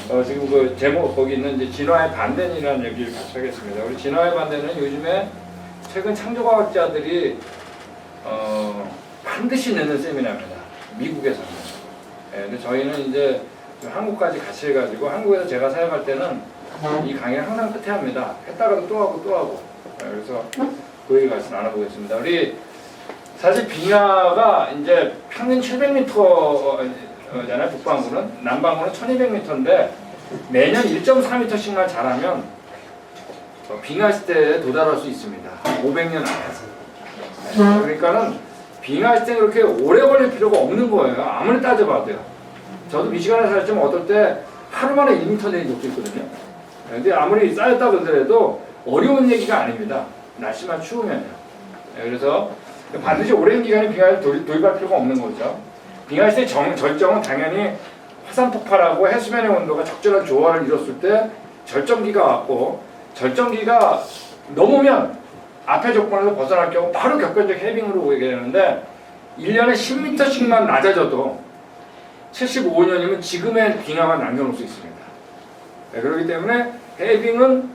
그래서 지금 그 제목 거기 있는 이제 진화의 반대이라는 얘기를 같이 하겠습니다. 우리 진화의 반대는 요즘에 최근 창조과학자들이 반드시 내는 세미나입니다. 미국에서는. 예, 근데 저희는 이제 한국까지 같이 해가지고 한국에서 제가 사역할 때는 이 강의를 항상 끝에 합니다. 했다가도 또 하고 또 하고. 예, 그래서 그 얘기 같이 나눠보겠습니다. 우리 사실 빙하가 이제 평균 700m잖아요. 북반구는. 남반구는 1200m인데 매년 1.4m씩만 자라면 빙하 시대에 도달할 수 있습니다. 500년 안에. 그러니까는 빙하 시대에 그렇게 오래 걸릴 필요가 없는 거예요. 아무리 따져봐도요. 저도 미시간에 살지만 어떨 때 하루 만에 1m 내린 적도 있거든요. 근데 아무리 쌓였다 그러더라도 어려운 얘기가 아닙니다. 날씨만 추우면요. 그래서 반드시 오랜 기간에 빙하를 도입할 필요가 없는 거죠. 빙하 시대 절정은 당연히 화산 폭발하고 해수면의 온도가 적절한 조화를 이뤘을 때 절정기가 왔고, 절정기가 넘으면 앞의 조건에서 벗어날 경우 바로 격변적 해빙으로 오게 되는데 1년에 10m씩만 낮아져도 75년이면 지금의 빙하만 남겨놓을 수 있습니다. 네, 그렇기 때문에 해빙은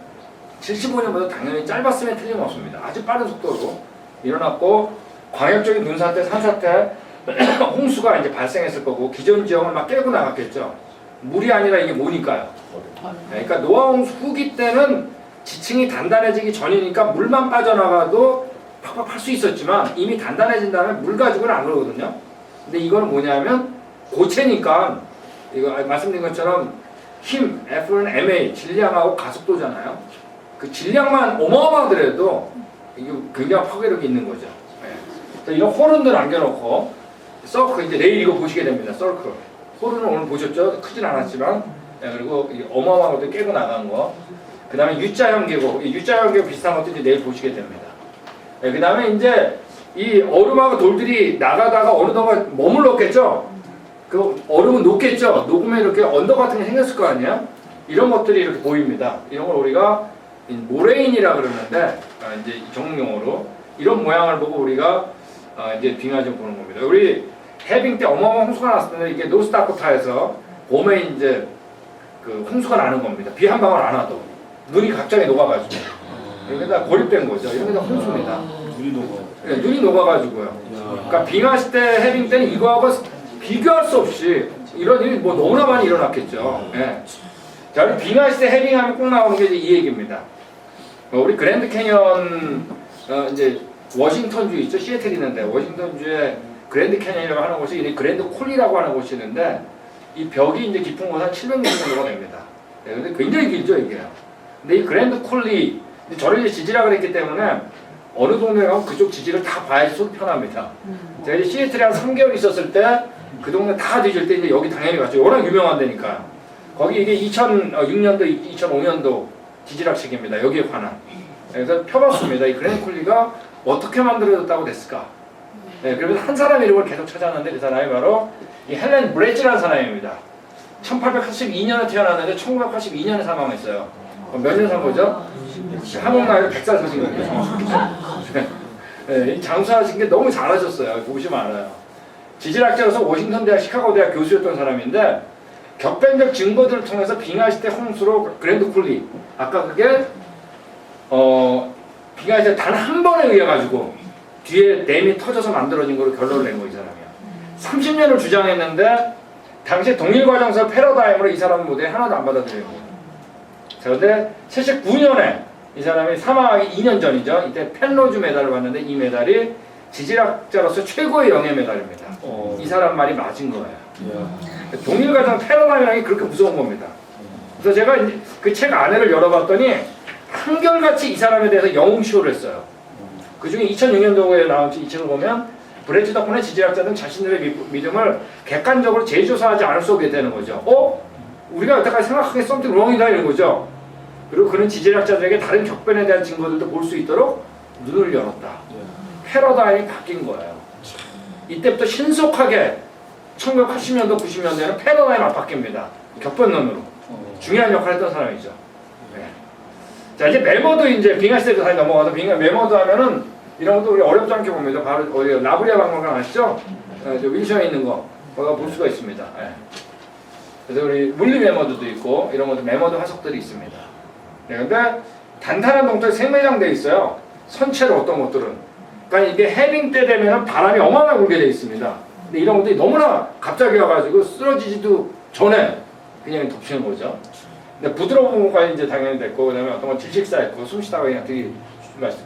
75년보다 당연히 짧았으면 틀림없습니다. 아주 빠른 속도로 일어났고, 광역적인 눈사태, 산사태, 홍수가 이제 발생했을 거고 기존 지형을 막 깨고 나갔겠죠. 물이 아니라 이게 뭐니까요. 그러니까 노아 홍수 후기 때는 지층이 단단해지기 전이니까 물만 빠져나가도 팍팍 팔 수 있었지만 이미 단단해진 다음에 물 가지고는 안 그러거든요. 근데 이거는 뭐냐면 고체니까, 이거 말씀드린 것처럼 힘, F는 MA, 질량하고 가속도잖아요. 그 질량만 어마어마하더라도 이게 굉장히 파괴력이 있는 거죠. 이런 호른도 남겨놓고, 서클, 이제 내일 이거 보시게 됩니다. 서클. 호른은 오늘 보셨죠? 크진 않았지만, 그리고 어마어마한 것도 깨고 나간 거. 그 다음에 U자형 계곡, U자형 계곡 비슷한 것도 이제 내일 보시게 됩니다. 그 다음에 이제 이 얼음하고 돌들이 나가다가 어느 동안 머물렀겠죠? 그 얼음은 녹겠죠? 녹으면 이렇게 언덕 같은 게 생겼을 거 아니에요? 이런 것들이 이렇게 보입니다. 이런 걸 우리가 모레인이라 그러는데, 이제 전문용어로 이런 모양을 보고 우리가 이제 빙하 좀 보는 겁니다. 우리 해빙 때 어마어마한 홍수가 났을 때 이게 노스다코타에서 봄에 이제 그 홍수가 나는 겁니다. 비 한 방울 안 와도 눈이 갑자기 녹아가지고 그러니까 고립된 거죠. 이런 게 다 홍수입니다. 눈이 녹아. 네, 눈이 녹아가지고요. 그러니까 빙하 시대 해빙 때는 이거하고 비교할 수 없이 이런 일이 뭐 너무나 많이 일어났겠죠. 네. 자, 우리 빙하 시대 해빙하면 꼭 나오는 게 이제 이 얘기입니다. 우리 그랜드 캐년 이제 워싱턴주 있죠? 시애틀 있는데 워싱턴주에 그랜드 캐년이라고 하는 곳이 이 그랜드 콜리라고 하는 곳이 있는데 이 벽이 이제 깊은 곳은 한 700m 정도가 됩니다. 네, 근데 굉장히 길죠 이게. 근데 이 그랜드 콜리, 저를 이제 지질학을 했기 때문에 어느 동네 가면 그쪽 지질을 다 봐야지 속이 편합니다. 제가 이제 시애틀에 한 3개월 있었을 때 그 동네 다 뒤질 때 이제 여기 당연히 갔죠. 워낙 유명한 데니까. 거기 이게 2006년도, 2005년도 지질학 책입니다. 여기에 관한. 그래서 펴봤습니다. 이 그랜드 콜리가 어떻게 만들어졌다고 됐을까? 네, 그러면서 한 사람 이름을 계속 찾았는데 그 사람이 바로 이 헬렌 브레지라는 사람입니다. 1882년에 태어났는데 1982년에 사망했어요. 몇 년 산 거죠? 한국 나이로 100살 사신 거예요. 네, 이 장수하신 게 너무 잘하셨어요. 보시면 알아요. 지질학자로서 워싱턴 대학, 시카고 대학 교수였던 사람인데 격변적 증거들을 통해서 빙하 시대 홍수로 그랜드 콜리, 아까 그게 빙하 시대 단 한 번에 의해 가지고 뒤에 댐이 터져서 만들어진 걸로 결론을 낸 거 이 사람이야. 30년을 주장했는데 당시 동일과정설 패러다임으로 이 사람 무대에 하나도 안 받아들이고. 자, 근데 79년에 이 사람이 사망하기 2년 전이죠. 이때 펜로즈 메달을 받는데 이 메달이 지질학자로서 최고의 영예 메달입니다. 이 사람 말이 맞은 거예요. 동일과정 패러다임이라는 게 그렇게 무서운 겁니다. 그래서 제가 그 책 안에를 열어봤더니 한결같이 이 사람에 대해서 영웅시호를 했어요. 그 중에 2006년도에 나온 이 책을 보면 브레지 덕분에 지질학자들은 자신들의 믿음을 객관적으로 재조사하지 않을 수 없게 되는 거죠. 우리가 여태까지 생각한 게 something wrong이다 이런 거죠. 그리고 그는 지질학자들에게 다른 격변에 대한 증거들도 볼 수 있도록 눈을 열었다. 패러다임이 바뀐 거예요. 이때부터 신속하게 1980년도, 90년대에는 패러다임이 바뀝니다. 격변론으로. 중요한 역할을 했던 사람이죠. 네. 자, 이제 메모도 이제 빙하 시대도 다시 넘어가서 메모도 하면은 이런 것도 우리 어렵지 않게 봅니다. 바로 어디 라브리아 박물관 아시죠? 저 윈셔에 있는 거 거기가 볼 수가 있습니다. 네. 그래서 우리 물리 메모드도 있고 이런 것도 메모드 화석들이 있습니다. 네, 근데 단단한 동작이 생매장돼 있어요. 선체로 어떤 것들은. 그러니까 이게 해빙 때 되면 바람이 어마어마하게 불게 돼 있습니다. 근데 이런 것들이 너무나 갑자기 와가지고 쓰러지지도 전에 그냥 덮치는 거죠. 근데 부드러운 거가 이제 당연히 됐고, 그다음에 어떤 건 질식사했고, 숨 쉬다가 그냥 되게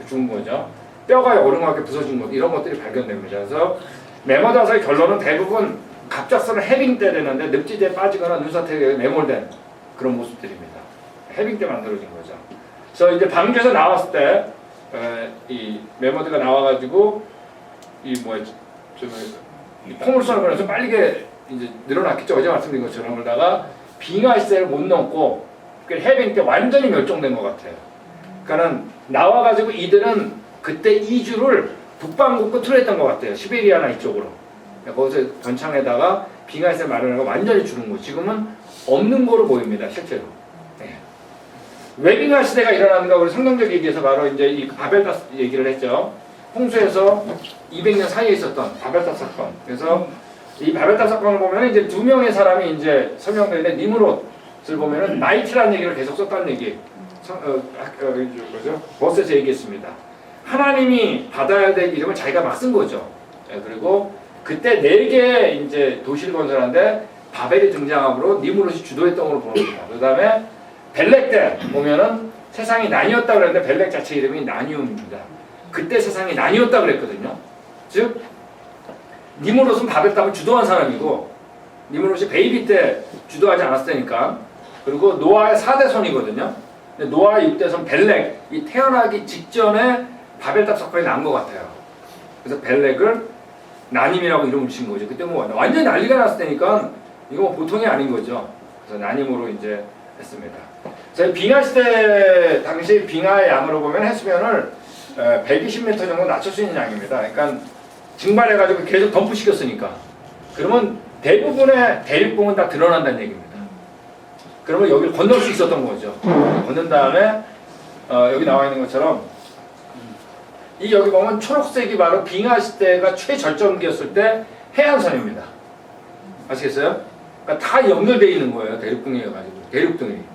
죽은 거죠. 뼈가 오르막하게 부서진 것, 이런 것들이 발견됩니다. 그래서 메모드 화석의 결론은 대부분 갑작스러운 해빙 때 되는데 늪지대에 빠지거나 눈사태에 매몰된 그런 모습들입니다. 해빙 때 만들어진 거죠. 그래서 이제 방주에서 나왔을 때 이 메모드가 나와가지고 이 뭐였지? 이 포물선을 그려서 빨리게 이제 늘어났겠죠. 어제 말씀드린 것처럼. 그러다가 빙하 시대를 못 넘고 해빙 때 완전히 멸종된 것 같아요. 그러니까는 나와가지고 이들은 그때 이주를 북반구 끝으로 했던 것 같아요. 시베리아나 이쪽으로. 거기서 전창에다가 빙하 시대 마련하고 완전히 죽은 거. 지금은 없는 거로 보입니다. 실제로. 네. 왜 빙하 시대가 일어나는가? 우리 성경적 얘기에서 바로 이제 이 바벨탑 얘기를 했죠. 홍수에서 200년 사이에 있었던 바벨탑 사건. 그래서 이 바벨탑 사건을 보면 이제 두 명의 사람이 이제 설명되는데 니므롯을 보면은 나이트라는 얘기를 계속 썼다는 얘기. 뭐죠? 버스에서 얘기했습니다. 하나님이 받아야 될 이름을 자기가 막 쓴 거죠. 그리고 그때 4개의 이제 도시를 건설하는데 바벨이 등장함으로 니므롯이 주도했던 걸로 보입니다. 그 다음에 벨렉 때 보면은 세상이 나뉘었다 그랬는데 벨렉 자체 이름이 나뉘움입니다. 그때 세상이 나뉘었다 그랬거든요. 즉 니므롯은 바벨탑을 주도한 사람이고 니므롯이 베이비 때 주도하지 않았을 테니까. 그리고 노아의 4대 손이거든요. 근데 노아의 6대 손 벨렉, 이 태어나기 직전에 바벨탑 사건이 난 것 같아요. 그래서 벨렉을 나님이라고 이름을 지은 거죠. 그때 뭐 완전히 난리가 났을 테니까 이거 뭐 보통이 아닌 거죠. 그래서 나님으로 이제 했습니다. 저희 빙하 시대 당시 빙하의 양으로 보면 해수면을 120m 정도 낮출 수 있는 양입니다. 그러니까 증발해가지고 계속 덤프시켰으니까. 그러면 대부분의 대륙봉은 다 드러난다는 얘기입니다. 그러면 여기를 건널 수 있었던 거죠. 건넌 다음에 여기 나와 있는 것처럼 이 여기 보면 초록색이 바로 빙하 시대가 최절정기였을 때 해안선입니다. 아시겠어요? 그러니까 다 연결되어 있는 거예요. 대륙봉이어가지고 대륙등이.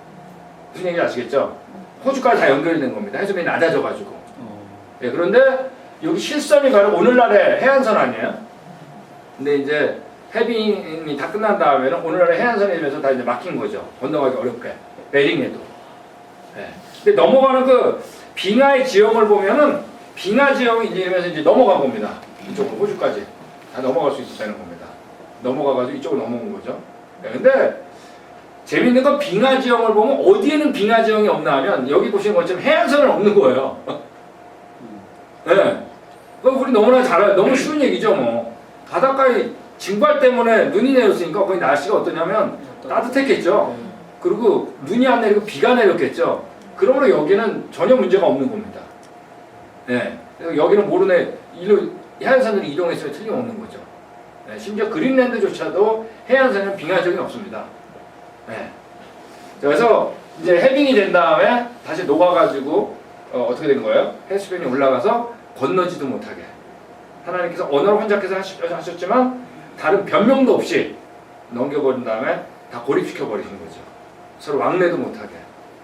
무슨 얘기인지 아시겠죠? 호주까지 다 연결된 겁니다. 해수면이 낮아져가지고. 예, 그런데 여기 실선이 바로 오늘날의 해안선 아니에요? 근데 이제 해빙이 다 끝난 다음에는 오늘날의 해안선이 되면서 다 이제 막힌 거죠. 건너가기 어렵게. 베링에도. 예. 근데 넘어가는 그 빙하의 지형을 보면은 빙하 지형이 이제 이러면서 이제 넘어간 겁니다. 이쪽으로 호주까지. 다 넘어갈 수 있었다는 겁니다. 넘어가가지고 이쪽으로 넘어온 거죠. 예, 근데 재밌는 건 빙하 지형을 보면 어디에는 빙하 지형이 없나 하면 여기 보시는 것처럼 해안선은 없는 거예요. 네. 그럼 우리 너무나 잘 알아요. 너무 쉬운 얘기죠, 뭐. 바닷가에 징발 때문에 눈이 내렸으니까 거기 날씨가 어떠냐면 따뜻했겠죠. 그리고 눈이 안 내리고 비가 내렸겠죠. 그러므로 여기는 전혀 문제가 없는 겁니다. 네. 여기는 모르네. 해안선들이 이동했으면 틀림없는 거죠. 네. 심지어 그린랜드조차도 해안선에는 빙하 지형이 없습니다. 네. 그래서 이제 해빙이 된 다음에 다시 녹아가지고 어떻게 된 거예요? 해수면이 올라가서 건너지도 못하게 하나님께서 언어를 혼잡해서 하셨지만 다른 변명도 없이 넘겨버린 다음에 다 고립시켜 버리신 거죠. 서로 왕래도 못하게.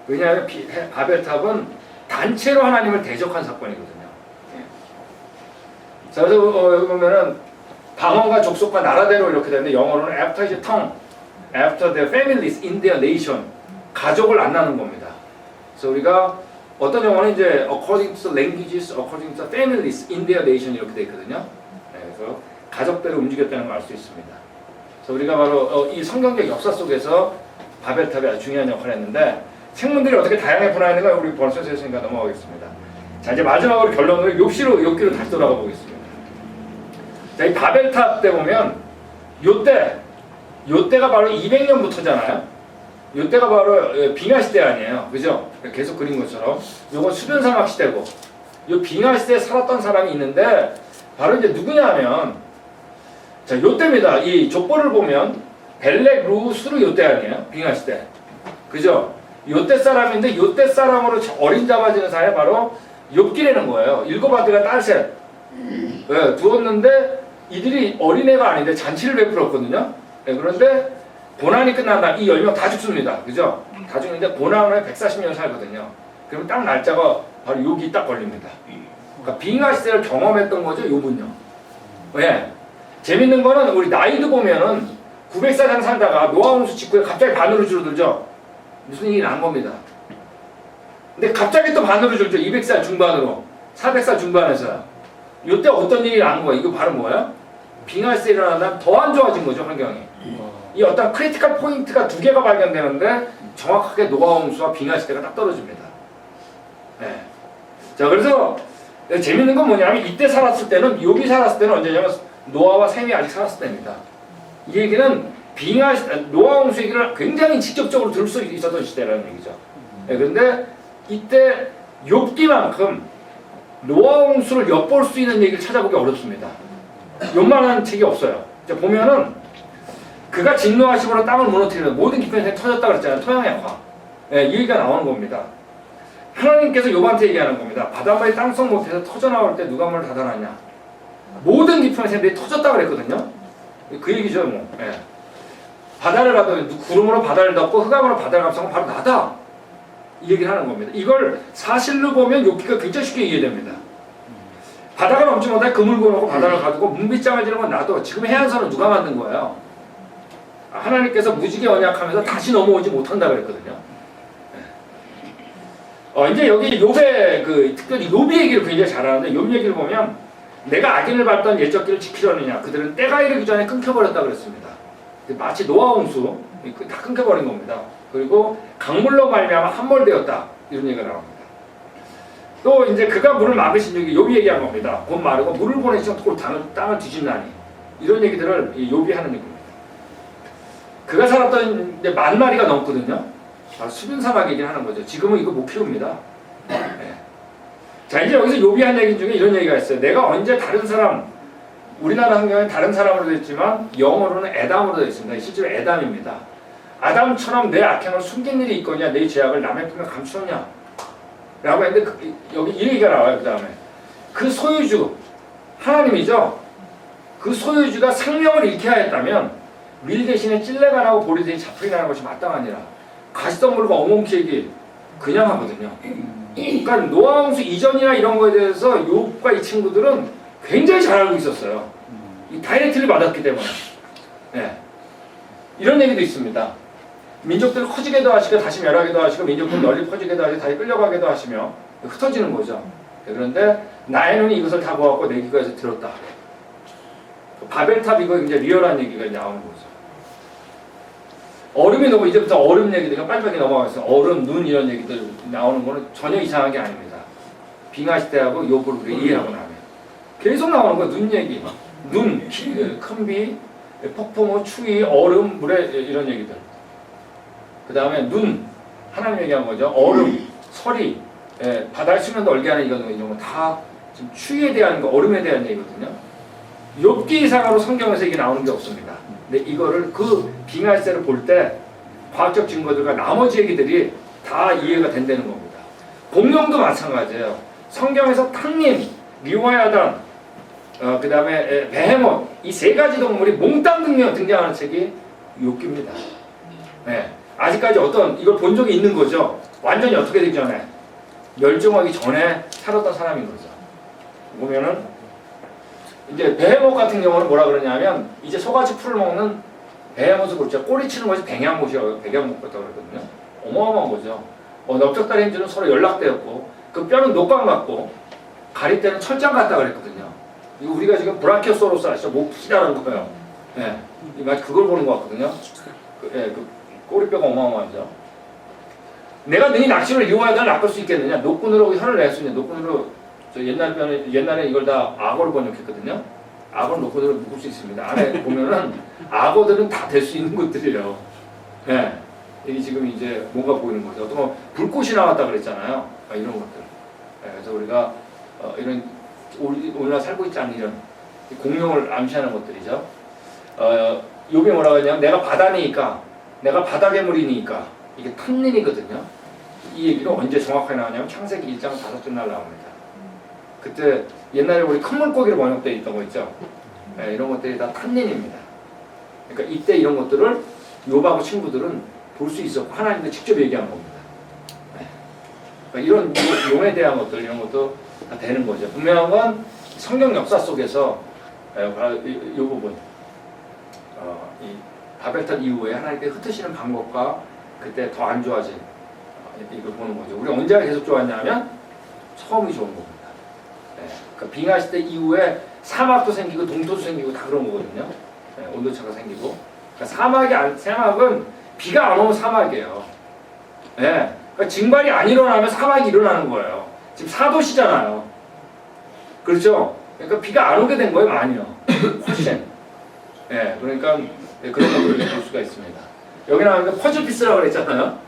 왜냐하면 바벨탑은 단체로 하나님을 대적한 사건이거든요. 자, 그래서 여기 보면은 방언과 족속과 나라대로 이렇게 되는데 영어로는 after his tongue, after their families in their nation. 가족을 안 나눈 겁니다. 그래서 우리가 어떤 영어는 이제 according to languages, according to families in their nation 이렇게 돼 있거든요. 네, 그래서 가족대로 움직였다는 걸 알 수 있습니다. 그래서 우리가 바로 이 성경적 역사 속에서 바벨탑이 아주 중요한 역할을 했는데 생문들이 어떻게 다양하게 분화했는가 우리 벌써 했으니까 넘어가겠습니다. 자, 이제 마지막으로 결론을 욥기로 다시 돌아가 보겠습니다. 자, 이 바벨탑 때 보면 요때가 바로 200년부터잖아요. 요때가 바로 빙하 시대 아니에요. 그죠? 계속 그린 것처럼. 요건 수변 사막 시대고, 요 빙하 시대에 살았던 사람이 있는데, 바로 이제 누구냐 하면, 자, 요때입니다. 이 족보를 보면, 벨렉, 루, 수르 요때 아니에요? 빙하 시대. 그죠? 요때 사람인데, 요때 사람으로 어린 잡아지는 사람이 바로 욥기라는 거예요. 7 아들과 딸 셋. 네, 두었는데, 이들이 어린애가 아닌데 잔치를 베풀었거든요. 네, 그런데, 고난이 끝난다. 이 10명 다 죽습니다. 그죠? 다 죽는데 고난 후에 140년 살거든요. 그러면 딱 날짜가 바로 여기 딱 걸립니다. 그러니까 빙하 시대를 경험했던 거죠, 요분요. 왜? 재밌는 거는 우리 나이도 보면은 900살 살다가 노아홍수 직후에 갑자기 반으로 줄어들죠. 무슨 일이 난 겁니다. 근데 갑자기 또 반으로 줄죠. 200살 중반으로 400살 중반에서요. 이때 어떤 일이 난 거예요? 이거 바로 뭐예요? 빙하 시대에 일어나면 더 안 좋아진 거죠, 환경이. 이 어떤 크리티컬 포인트가 두 개가 발견되는데 정확하게 노아홍수와 빙하 시대가 딱 떨어집니다. 네. 자, 그래서 재밌는 건 뭐냐면 이때 살았을 때는, 여기 살았을 때는 언제냐면 노아와 셈이 아직 살았을 때입니다. 이 얘기는 빙하 시대, 노아홍수 얘기를 굉장히 직접적으로 들을 수 있었던 시대라는 얘기죠. 네, 그런데 이때 욥기만큼 노아홍수를 엿볼 수 있는 얘기를 찾아보기 어렵습니다. 욥만한 책이 없어요. 이제 보면은 그가 진노하심으로 땅을 무너뜨리는 모든 깊은 샘이 터졌다 그랬잖아요. 토양약화. 네, 이 얘기가 나오는 겁니다. 하나님께서 욥한테 얘기하는 겁니다. 바닷물이 땅속 못해서 터져나올 때 누가 문을 닫아놨냐. 모든 깊은 샘들이 터졌다 그랬거든요. 그 얘기죠. 뭐. 네. 바다를 가도 구름으로 바다를 덮고 흑암으로 바다를 감싸면 바로 나다. 이 얘기를 하는 겁니다. 이걸 사실로 보면 욥기가 굉장히 쉽게 이해됩니다. 바다가 넘지 못해 그물 그어놓고 바다를 가두고 문빗장을 지는 건 나도. 지금 해안선은 누가 만든 거예요? 하나님께서 무지개 언약하면서 다시 넘어오지 못한다 그랬거든요. 이제 여기 욥의 특별히 욥이 얘기를 굉장히 잘하는데, 욥 얘기를 보면 내가 악인을 밟던 옛적 길을 지키려느냐 그들은 때가 이르기 전에 끊겨버렸다 그랬습니다. 마치 노아홍수 다 끊겨버린 겁니다. 그리고 강물로 말미암아 함몰되었다 이런 얘기가 나옵니다. 또 이제 그가 물을 막으신 적이 욥이 얘기한 겁니다. 곧 마르고 물을 보내시면 땅을 뒤집나니 이런 얘기들을 욥이 하는 얘기입니다. 그가 살았던 이제 10,000마리가 넘거든요. 수변 사막 얘기를 하는 거죠. 지금은 이거 못 키웁니다. 네. 자, 이제 여기서 욥이 한 얘기 중에 이런 얘기가 있어요. 내가 언제 다른 사람, 우리나라 성경에 다른 사람으로 되어 있지만 영어로는 에담으로 되어 있습니다. 실제로 에담입니다. 아담처럼 내 악행을 숨긴 일이 있거냐, 내 죄악을 남의 품에 감추었냐 라고 했는데 여기 이 얘기가 나와요. 그 다음에 그 소유주 하나님이죠. 그 소유주가 생명을 잃게 하였다면 밀 대신에 찔레가 나고 보리 대신에 자풀이 나는 것이 마땅하니라. 가시덤불과 엉겅퀴기 그냥 하거든요. 그러니까 노아홍수 이전이나 이런 거에 대해서 욥과 이 친구들은 굉장히 잘 알고 있었어요. 이 다이렉트를 받았기 때문에. 네. 이런 얘기도 있습니다. 민족들을 커지게도 하시고 다시 멸하게도 하시고 민족들 널리 퍼지게도 하시고 다시 끌려가게도 하시며 흩어지는 거죠. 그런데 나의 눈이 이것을 다 보았고 내 귀가 이제 들었다. 바벨탑 이거 이제 리얼한 얘기가 나오는 거죠. 얼음이 너무 이제부터 얼음 얘기들 빨리빨리 넘어가겠어요. 얼음, 눈 이런 얘기들 나오는 거는 전혀 이상한 게 아닙니다. 빙하 시대하고 욥을 우리 이해하고 나면 계속 나오는 거 눈 얘기, 눈, 큰 비, 폭풍우, 추위, 얼음, 물에 이런 얘기들. 그 다음에 눈, 하나님 얘기한 거죠. 얼음, 설이, 바다의 수면도 얼게 하는 이런 거 다 지금 추위에 대한 거, 얼음에 대한 얘기거든요. 욥기 이상으로 성경에서 이게 나오는 게 없습니다. 근데 이거를 그 빙하 시대를 볼 때 과학적 증거들과 나머지 얘기들이 다 이해가 된다는 겁니다. 공룡도 마찬가지예요. 성경에서 탕님, 리와야단, 그 다음에 베헤못 이 세 가지 동물이 몽땅 등장하는 책이 욥기입니다. 네. 아직까지 어떤 이걸 본 적이 있는 거죠. 완전히 어떻게 되기 전에 멸종하기 전에 살았던 사람인 거죠. 보면은 이제 베헤못 같은 경우는 뭐라 그러냐면 이제 소가지 풀을 먹는 베헤못을 그렇죠. 꼬리 치는 것이 백양못이라고 백양못 같다고 그랬거든요. 어마어마한 거죠. 넓적다리 행주는 서로 연락되었고 그 뼈는 녹광 같고 가리대는 철장 같다 그랬거든요. 이거 우리가 지금 브라키오사우루스 아시죠? 목 피다는 거예요. 예, 마치 그걸 보는 것 같거든요. 그 꼬리뼈가 어마어마하죠. 내가 능히 낚시를 이용하여 낚을 수 있겠느냐? 노끈으로 혀를 낼 수 있냐? 노끈으로 옛날에 이걸 다 악어로 번역했거든요. 악어는 노끈으로 묶을 수 있습니다. 안에 보면은 악어들은 다 될 수 있는 것들이에요. 예, 이게 지금 이제 뭔가 보이는 거죠. 어떤 거 불꽃이 나왔다 그랬잖아요. 이런 것들. 예, 그래서 우리가 이런 우리나라 살고 있지 않는 이런 공룡을 암시하는 것들이죠. 욥이 뭐라고 했냐면 내가 바다니까, 내가 바다괴물이니까 이게 탄닌이거든요. 이 얘기가 언제 정확하게 나왔냐면 창세기 1장 5절 날 나옵니다. 그때 옛날에 우리 큰 물고기로 번역되어 있던 거 있죠. 네, 이런 것들이 다 탄닌입니다. 그러니까 이때 이런 것들을 욥하고 친구들은 볼 수 있었고 하나님도 직접 얘기한 겁니다. 네. 그러니까 이런 용에 대한 것들 이런 것도 다 되는 거죠. 분명한 건 성경 역사 속에서 이 부분 이 바벨탑 이후에 하나님께 흩으시는 방법과 그때 더 안 좋아진 이걸 보는 거죠. 우리 언제가 계속 좋았냐면 처음이 좋은 겁니다. 네. 그러니까 빙하 시대 이후에 사막도 생기고 동토도 생기고 다 그런 거거든요. 네. 온도차가 생기고 그러니까 사막은 비가 안 오면 사막이에요. 네. 그러니까 징발이 안 일어나면 사막이 일어나는 거예요. 지금 사도시잖아요. 그렇죠? 그러니까 비가 안 오게 된 거예요, 많이요. 훨씬. 네. 그러니까 그런 것들을 볼 수가 있습니다. 여기 나오니까 퍼즐 피스라고 그랬잖아요.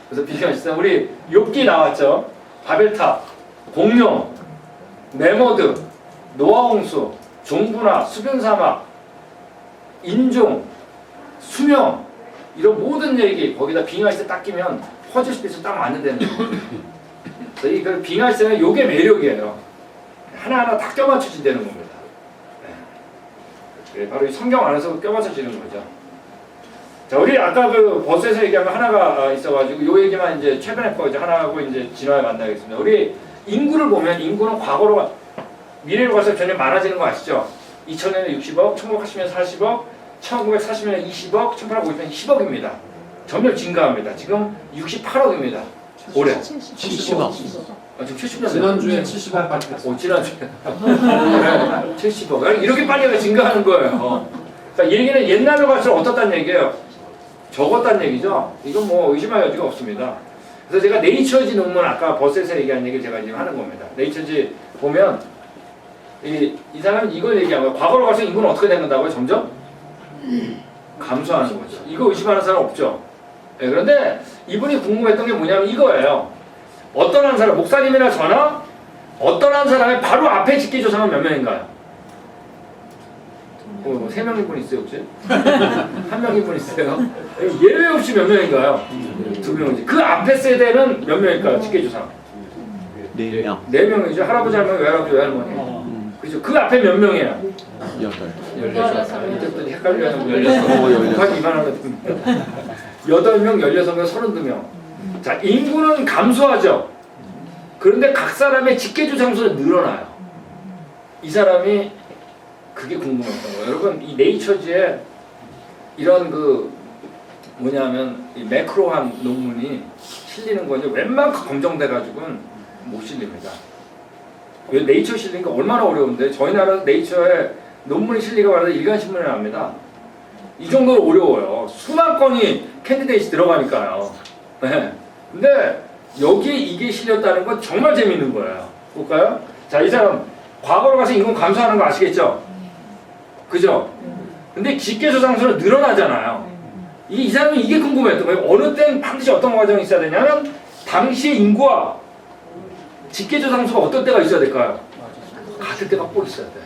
그래서 비교하시다 우리 욥기 나왔죠. 바벨탑, 공룡, 메모드, 노아홍수, 종부나 수변사막, 인종, 수명 이런 모든 얘기 거기다 빙하시대 딱 끼면 퍼즐 피스 딱 맞는다는 거예요. 그래서 이 빙하시대는 요게 매력이에요. 하나하나 다 껴맞춰진다는 겁니다. 네. 바로 이 성경 안에서 껴맞춰지는 거죠. 자, 우리 아까 그 버스에서 얘기하면 하나가 있어가지고 요 얘기만 이제 최근에 거 이제 하나하고 이제 진화에 만나겠습니다. 우리 인구를 보면 인구는 과거로 미래로 가서 전혀 많아지는 거 아시죠? 2000년에 60억, 1980년에 40억, 1940년에 20억, 1850년에 10억입니다. 점점 증가합니다. 지금 68억입니다. 올해. 70억. 지금 70년. 지난주에 70억 발표했어요. 지난주에. 70억. 이렇게 빨리 증가하는 거예요. 그러니까 얘기는 옛날로 갈수록 어떻다는 얘기예요? 적었다는 얘기죠. 이건 뭐 의심할 여지가 없습니다. 그래서 제가 네이처지 논문 아까 버스에서 얘기한 얘기를 제가 지금 하는 겁니다. 네이처지 보면 이 사람은 이걸 얘기한 거예요. 과거로 가서 인구는 어떻게 된다고요? 점점 감소하는 거죠. 이거 의심하는 사람 없죠. 네, 그런데 이분이 궁금했던 게 뭐냐면 이거예요. 어떤 한 사람, 목사님이나 저나 어떤 한 사람의 바로 앞에 직계조상은 몇 명인가요? 3명인 분 있어요 혹시? 1명인 분 있어요? 예외 없이 몇 명인가요? 2명이지. 그 앞에 세대는 몇 명일까요? 직계조상 4명. 4명이죠. 할아버지 할머니 외할아버지 외할머니. 그죠? 그 앞에 몇 명이에요? 8. 이때부터 헷갈려요. 16. 곱하기 이만하거든요. 8명, 16명, 32명. 자, 인구는 감소하죠. 그런데 각 사람의 직계조상수는 늘어나요. 이 사람이 그게 궁금했던 거예요. 여러분, 이 네이처지에 이런 그 뭐냐면 이 매크로한 논문이 실리는 거죠. 웬만큼 검증돼가지고는 못 실립니다. 왜 네이처 실리니까 얼마나 어려운데 저희 나라 네이처에 논문이 실리가 말하다 일간신문에 나옵니다. 이 정도로 어려워요. 수만 건이 캔디데이트 들어가니까요. 네. 근데 여기에 이게 실렸다는 건 정말 재밌는 거예요. 볼까요? 자, 이 사람 과거로 가서 인구 감소하는 거 아시겠죠? 그죠? 근데 직계조상수는 늘어나잖아요. 이 사람이 이게 궁금했던 거예요. 어느 때는 반드시 어떤 과정이 있어야 되냐면 당시의 인구와 직계조상수가 어떤 때가 있어야 될까요? 같을 때가 꼭 있어야 돼요.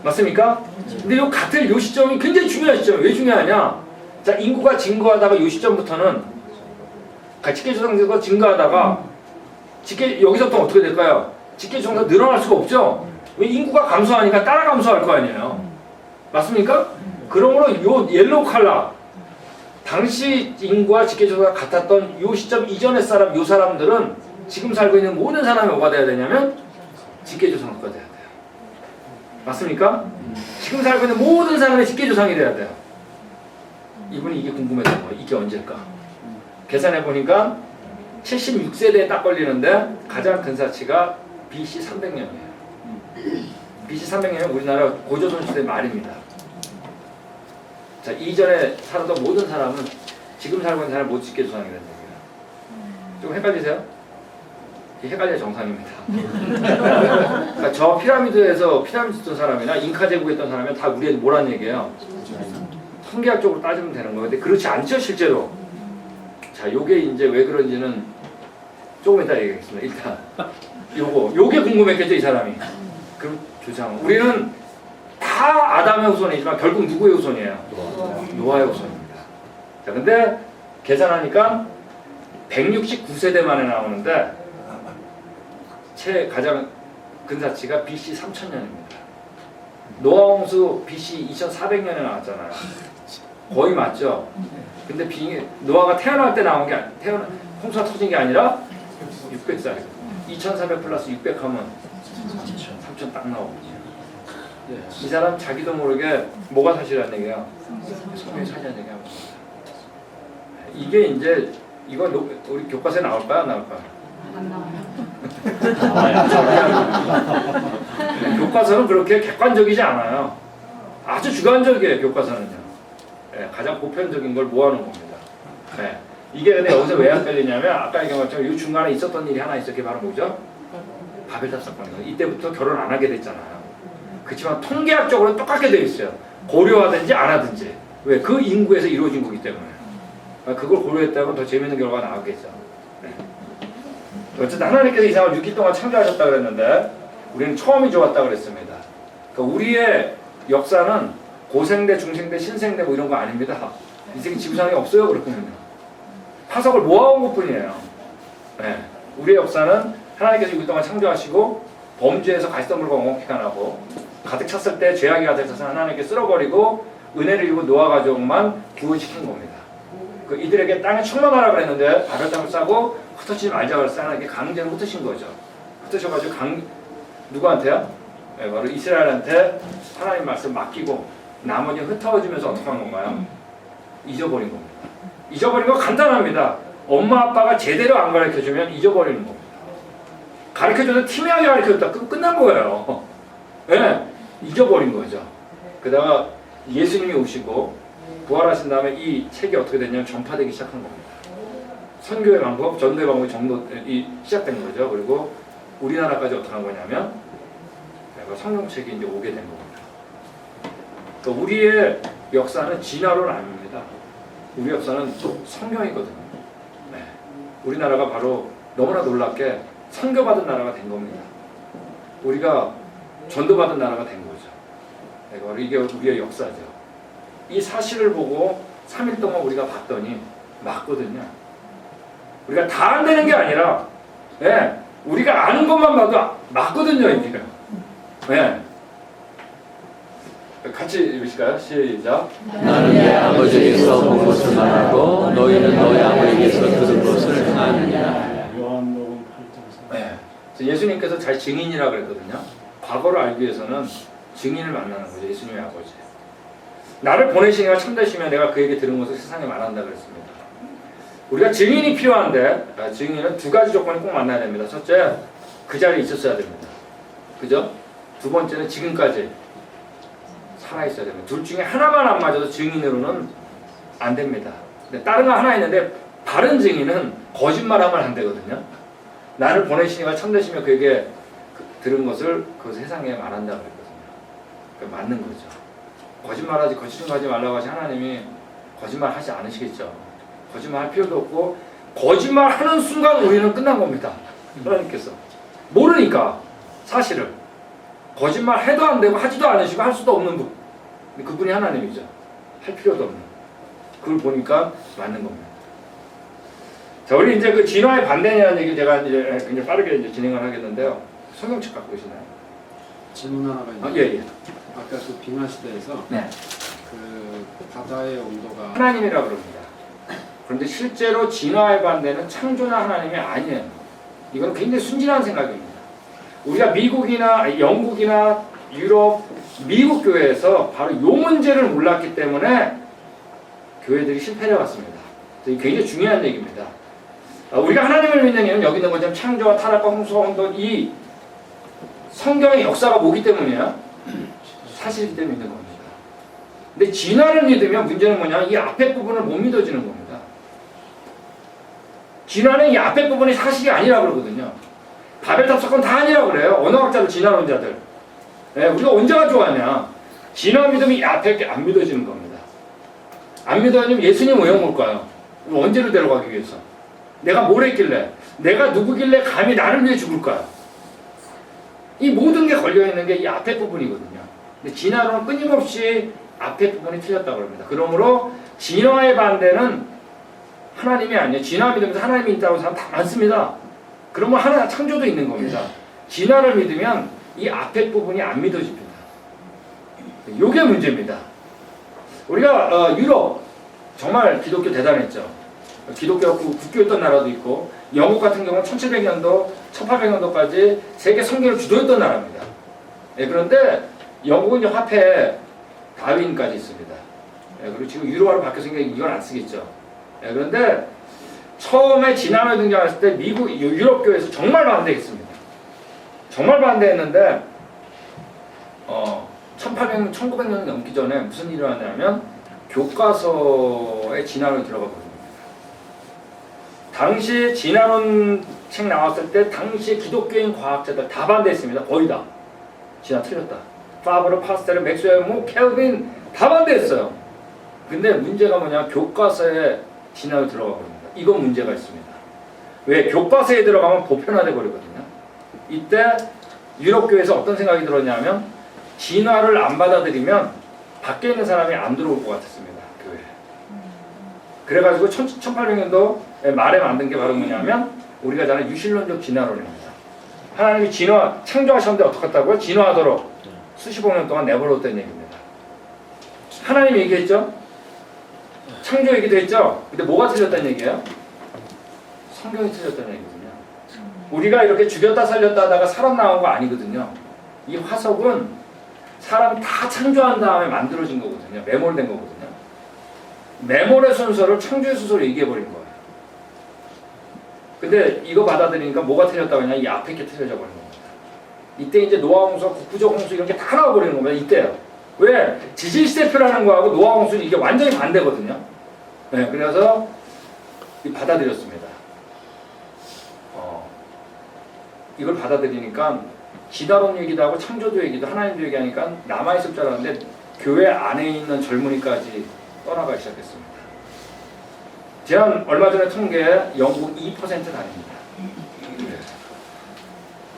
맞습니까? 근데 요 같을 요 시점이 굉장히 중요한 시점이에요. 왜 중요하냐? 자, 인구가 증가하다가 요 시점부터는 직계조상수가 증가하다가 여기서부터 어떻게 될까요? 직계조상수가 늘어날 수가 없죠. 왜 인구가 감소하니까 따라 감소할 거 아니에요. 맞습니까? 그러므로 요 옐로우 컬러 당시 인구와 직계조사가 같았던 요 시점 이전의 사람, 요 사람들은 지금 살고 있는 모든 사람이 뭐가 돼야 되냐면 직계조상수가 돼야 돼요. 맞습니까? 지금 살고 있는 모든 사람의 직계조상이 돼야 돼요. 이분이 이게 궁금했던 거예요. 이게 언제일까? 계산해 보니까 76세대에 딱 걸리는데 가장 근사치가 BC 300년이에요. BC 300년은 우리나라 고조선 시대 말입니다. 자, 이전에 살았던 모든 사람은 지금 살고 있는 사람 못 직계조상이라는 얘기예요. 좀 헷갈리세요? 헷갈려야 정상입니다. 그러니까 저 피라미드에서 피라미드 짓던 사람이나 잉카 제국에 있던 사람이 다 우리한테 뭐란 얘기예요? 통계학적으로 따지면 되는 거예요. 근데 그렇지 않죠, 실제로. 자, 요게 이제 왜 그런지는 조금 이따 얘기하겠습니다. 일단 요게 궁금했겠죠, 이 사람이. 그럼 조상. 우리는 다 아담의 후손이지만 결국 누구의 후손이에요? 노아의 후손입니다. 자, 근데 계산하니까 169세대 만에 나오는데 가장 근사치가 BC 3000년입니다. 노아 홍수 BC 2400년에 나왔잖아요. 거의 맞죠. 근데 노아가 태어날 때 나온 게 홍수가 터진 게 아니라 600살. 2,400 플러스 600 하면 3,000 딱 나오거든요. 이 사람 자기도 모르게 뭐가 사실이라는 얘기야? 성경이 사실이라는 얘기야. 이게 이제 이거 우리 교과서에 나올까요? 안 나올까요? 안 나와요. 교과서는 그렇게 객관적이지 않아요. 아주 주관적이에요. 교과서는요. 네, 가장 보편적인 걸 모아놓은 겁니다. 네. 이게 근데 여기서 왜 헷갈리냐면 아까 얘기한 것처럼 이 중간에 있었던 일이 하나 있어. 그게 바로 뭐죠? 바벨탑 사건이에요. 이때부터 결혼 안 하게 됐잖아요. 그렇지만 통계학적으로는 똑같게 되어 있어요. 고려하든지 안 하든지. 왜? 그 인구에서 이루어진 거기 때문에. 그걸 고려했다면 더 재밌는 결과가 나오겠죠. 네. 어쨌든 하나님께서 이 세상을 6일 동안 창조하셨다 그랬는데 우리는 처음이 좋았다 그랬습니다. 그러니까 우리의 역사는 고생대, 중생대, 신생대 뭐 이런 거 아닙니다. 인생이 지구상에 없어요. 그렇군요. 파석을 모아온 것뿐이에요. 네. 우리의 역사는 하나님께서 6일 동안 창조하시고 범죄에서 가시덤불과 엉겅퀴가 나고 가득 찼을 때 죄악이 가득 차서 하나님께 쓸어버리고 은혜를 입은 노아 가족만 구원시킨 겁니다. 그 이들에게 땅에 충만하라 그랬는데 바벨탑을 싸고 흩어지지 말자 그래서 하나님께 강제로 흩으신 거죠. 흩으셔가지고 누구한테요? 네, 바로 이스라엘한테 하나님 말씀 맡기고 나머지는 흩어지면서 어떻게 한 건가요? 잊어버린 겁니다. 잊어버린 거 간단합니다. 엄마 아빠가 제대로 안 가르쳐주면 잊어버리는 겁니다. 가르쳐줘도 티미하게 가르쳐줬다. 그럼 끝난 거예요. 네, 잊어버린 거죠. 그러다가 예수님이 오시고 부활하신 다음에 이 책이 어떻게 됐냐면 전파되기 시작한 겁니다. 선교의 방법, 전도의 방법이 시작된 거죠. 그리고 우리나라까지 어떻게 한 거냐면 성경책이 이제 오게 된 겁니다. 그러니까 우리의 역사는 진화론 아닙니다. 우리 역사는 성경이거든요. 네. 우리나라가 바로 너무나 놀랍게 선교받은 나라가 된 겁니다. 우리가 전도받은 나라가 된 거죠. 네, 바로 이게 우리의 역사죠. 이 사실을 보고 3일 동안 우리가 봤더니 맞거든요. 우리가 다 안 되는 게 아니라 우리가 아는 것만 봐도 맞거든요. 이게. 같이 읽으실까요? 시작. 나는 내 아버지에게서 본 것을 말하고 너희는 너희 아버지에게서 들은 것을 행하느니라. 요한복음 8장. 예수님께서 잘 증인이라 그랬거든요. 과거를 알기 위해서는 증인을 만나는 거죠. 예수님의 아버지. 나를 보내시니가 참되시면 내가 그에게 들은 것을 세상에 말한다 그랬습니다. 우리가 증인이 필요한데 증인은 두 가지 조건이 꼭 만나야 됩니다. 첫째, 그 자리에 있었어야 됩니다. 그죠? 두 번째는 지금까지 살아있어야 됩니다. 둘 중에 하나만 안 맞아도 증인으로는 안 됩니다. 근데 다른 거 하나 있는데 바른 증인은 거짓말하면 안 되거든요. 나를 보내시니가 참되시면 그에게 들은 것을 그 세상에 말한다 그랬거든요. 그러니까 맞는 거죠. 거짓말하지 거짓말하지 말라고 하신 하나님이 거짓말하지 않으시겠죠. 거짓말할 필요도 없고 거짓말하는 순간 우리는 끝난 겁니다. 하나님께서 모르니까 사실을 거짓말해도 안 되고 하지도 않으시고 할 수도 없는 분, 그분이 하나님이죠. 할 필요도 없는. 그걸 보니까 맞는 겁니다. 자, 우리 이제 그 진화의 반대냐는 얘기 제가 이제 굉장히 빠르게 이제 진행을 하겠는데요. 성경책 갖고 계시나요? 질문 하나가 있는데. 예. 아까 그 빙하 시대에서 네. 그 바다의 온도가 하나님이라 그럽니다. 그런데 실제로 진화의 반대는 창조나 하나님이 아니에요. 이건 굉장히 순진한 생각입니다. 우리가 미국이나 영국이나 유럽, 미국 교회에서 바로 이 문제를 몰랐기 때문에 교회들이 실패해 왔습니다. 이게 굉장히 중요한 얘기입니다. 우리가 하나님을 믿는 이유는 여기 있는 것처럼 창조와 타락과 홍수와 혼돈 이 성경의 역사가 뭐기 때문이에요? 사실이기 때문에 믿는 겁니다. 근데 진화를 믿으면 문제는 뭐냐? 이 앞에 부분을 못 믿어지는 겁니다. 진화는 이 앞에 부분이 사실이 아니라 그러거든요. 바벨탑 사건 다 아니라 그래요. 언어학자들, 진화론자들. 우리가 언제 가져왔냐? 진화 믿으면 이 앞에 게 안 믿어지는 겁니다. 안 믿어지면 예수님 왜 온 걸까요? 언제로 데려가기 위해서? 내가 뭘 했길래? 내가 누구길래 감히 나를 위해 죽을까요? 이 모든 게 걸려있는 게 이 앞에 부분이거든요. 근데 진화론은 끊임없이 앞에 부분이 틀렸다고 합니다. 그러므로 진화의 반대는 하나님이 아니에요. 진화 믿으면서 하나님이 있다고 사람 다 많습니다. 그러면 하나 창조도 있는 겁니다. 진화를 믿으면 이 앞에 부분이 안 믿어집니다. 이게 문제입니다. 우리가 유럽 정말 기독교 대단했죠. 기독교가 국교였던 나라도 있고 영국 같은 경우는 1700년도, 1800년도까지 세계 성경을 주도했던 나라입니다. 예, 그런데 영국은 이제 화폐에 다윈까지 있습니다. 예, 그리고 지금 유로화로 바뀌었으니까 이건 안 쓰겠죠. 예, 그런데 처음에 지난해 등장했을 때 미국 유럽 교회에서 정말 반대했습니다. 정말 반대했는데 1900년 넘기 전에 무슨 일이 일어났냐면 교과서에 진화론이 들어가 버립니다. 당시 진화론 책 나왔을 때 당시 기독교인 과학자들 다 반대했습니다. 거의 다. 진화 틀렸다. 파브르, 파스텔, 맥스웰, 켈빈 다 반대했어요. 근데 문제가 뭐냐, 교과서에 진화로 들어가 버립니다. 이건 문제가 있습니다. 왜? 교과서에 들어가면 보편화돼 버리거든요. 이때 유럽교회에서 어떤 생각이 들었냐면 진화를 안 받아들이면 밖에 있는 사람이 안 들어올 것 같았습니다. 교회에. 그래가지고 1800년도 말에 만든 게 바로 뭐냐면 우리가 잘 아는 유실론적 진화론입니다. 하나님이 진화, 창조하셨는데 어떻게 했다고요? 진화하도록 수십억 년 동안 내버려뒀다는 얘기입니다. 하나님이 얘기했죠? 창조 얘기도 했죠? 근데 뭐가 틀렸다는 얘기예요? 성경이 틀렸다는 얘기거든요. 우리가 이렇게 죽였다 살렸다 하다가 사람 나온 거 아니거든요. 이 화석은 사람 다 창조한 다음에 만들어진 거거든요. 매몰된 거거든요. 매몰의 순서를 창조의 순서로 얘기해버린 거예요. 근데 이거 받아들이니까 뭐가 틀렸다고 하냐, 이 앞에 게 틀려져 버린 겁니다. 이때 이제 노아 홍수, 국부적 홍수 이런 게 다 나와버리는 겁니다. 이때요. 왜? 지질세표라는 거하고 노아 홍수는 이게 완전히 반대거든요. 네, 그래서 받아들였습니다. 이걸 받아들이니까 진화론 얘기도 하고 창조도 얘기도 하나님도 얘기하니까 남아있을 줄 알았는데 교회 안에 있는 젊은이까지 떠나가기 시작했습니다. 제가 얼마 전에 통계에 영국 2% 다닙니다.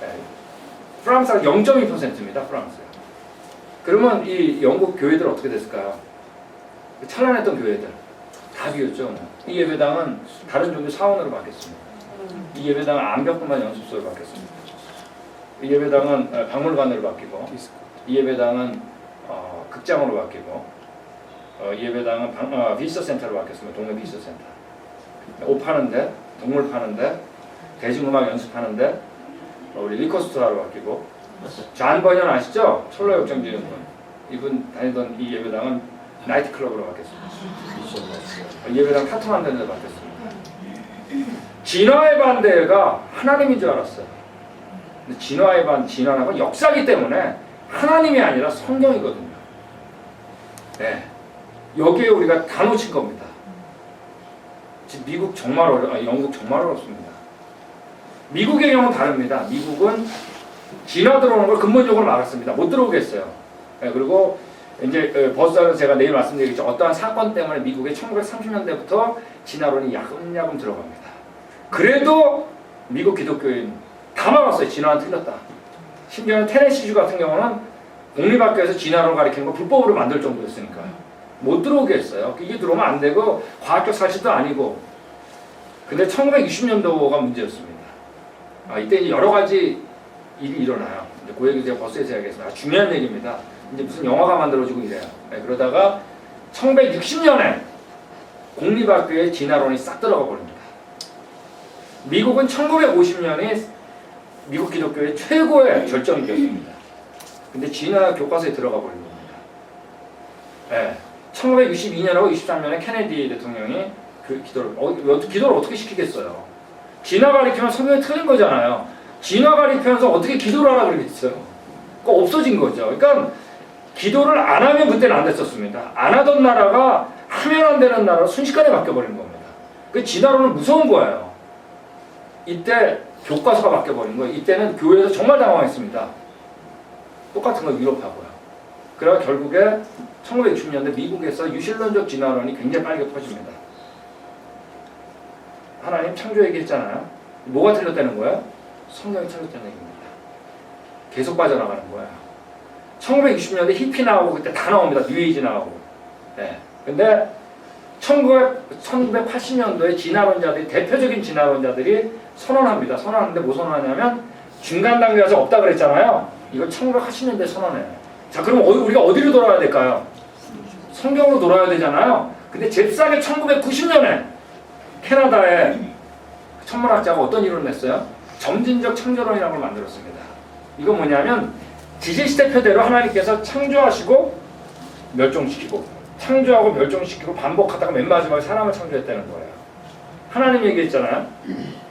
네. 프랑스가 0.2%입니다. 프랑스. 그러면 이 영국 교회들 어떻게 됐을까요? 찬란했던 교회들 다 비었죠. 이 예배당은 다른 종교 사원으로 바뀌었습니다. 이 예배당은 암벽분만 연습소로 바뀌었습니다. 이 예배당은 박물관으로 바뀌고, 이 예배당은 극장으로 바뀌고, 이 예배당은 비지터 센터로 바뀌었습니다. 동네 비지터 센터. 옷 파는데, 동물 파는데, 대중음악 연습하는데, 우리 리커스토어로 바뀌고, 존 버년 아시죠? 철로 역정 지은 분. 이분 다니던 이 예배당은 나이트클럽으로 바뀌었습니다. 이 예배당 타투 만드는 데 바뀌었습니다. 진화의 반대가 하나님인 줄 알았어요. 근데 진화라는 건 역사이기 때문에 하나님이 아니라 성경이거든요. 네. 여기에 우리가 다 놓친 겁니다. 지금 미국 정말 영국 정말 어렵습니다. 미국의 경우는 다릅니다. 미국은 진화 들어오는 걸 근본적으로 막았습니다. 못 들어오겠어요. 네, 그리고 이제 버스에서 제가 내일 말씀드리겠죠. 어떠한 사건 때문에 미국의 1930년대부터 진화론이 야금야금 들어갑니다. 그래도 미국 기독교인 다 막았어요. 진화는 틀렸다. 심지어는 테네시주 같은 경우는 공립학교에서 진화론 가르치는 거 불법으로 만들 정도였으니까요. 못 들어오게 했어요. 이게 들어오면 안 되고 과학적 사실도 아니고. 근데 1960년도가 문제였습니다. 이때 이제 여러 가지 일이 일어나요. 이제 그 얘기 제가 버스에서 이야기했습니다. 중요한 얘기입니다. 이제 무슨 영화가 만들어지고 이래요. 네, 그러다가 1960년에 공립학교에 진화론이 싹 들어가 버립니다. 미국은 1950년이 미국 기독교의 최고의 절정기였습니다. 근데 진화 교과서에 들어가 버린 겁니다. 네, 1962년하고 23년에 케네디 대통령이 그 기도를 어떻게 시키겠어요? 진화 가리키면 성경이 틀린 거잖아요. 진화 가리키면서 어떻게 기도를 하라 그러겠어요? 그거 없어진 거죠. 그러니까 기도를 안 하면 그때는 안 됐었습니다. 안 하던 나라가 하면 안 되는 나라로 순식간에 바뀌어버린 겁니다. 그 진화론은 무서운 거예요. 이때 교과서가 바뀌어버린 거예요. 이때는 교회에서 정말 당황했습니다. 똑같은 거 유럽하고요. 그래서 결국에 1960년대 미국에서 유실론적 진화론이 굉장히 빠르게 퍼집니다. 하나님 창조 얘기했잖아요. 뭐가 틀렸다는 거예요? 성경이 틀렸다는 얘기입니다. 계속 빠져나가는 거예요. 1960년대 히피 나오고 그때 다 나옵니다. 뉴에이지 나오고. 네. 근데 1980년도에 진화론자들이, 대표적인 진화론자들이 선언합니다. 선언하는데 뭐 선언하냐면 중간 단계 가서 없다 그랬잖아요. 이걸 1980년대에 선언해요. 자, 그럼 우리가 어디로 돌아가야 될까요? 성경으로 돌아야 되잖아요. 근데 잽싸게 1990년에 캐나다의 천문학자가 어떤 이론을 냈어요? 점진적 창조론이라는 걸 만들었습니다. 이거 뭐냐면 지질시대 표대로 하나님께서 창조하시고 멸종시키고 창조하고 멸종시키고 반복하다가 맨 마지막에 사람을 창조했다는 거예요. 하나님 얘기했잖아요.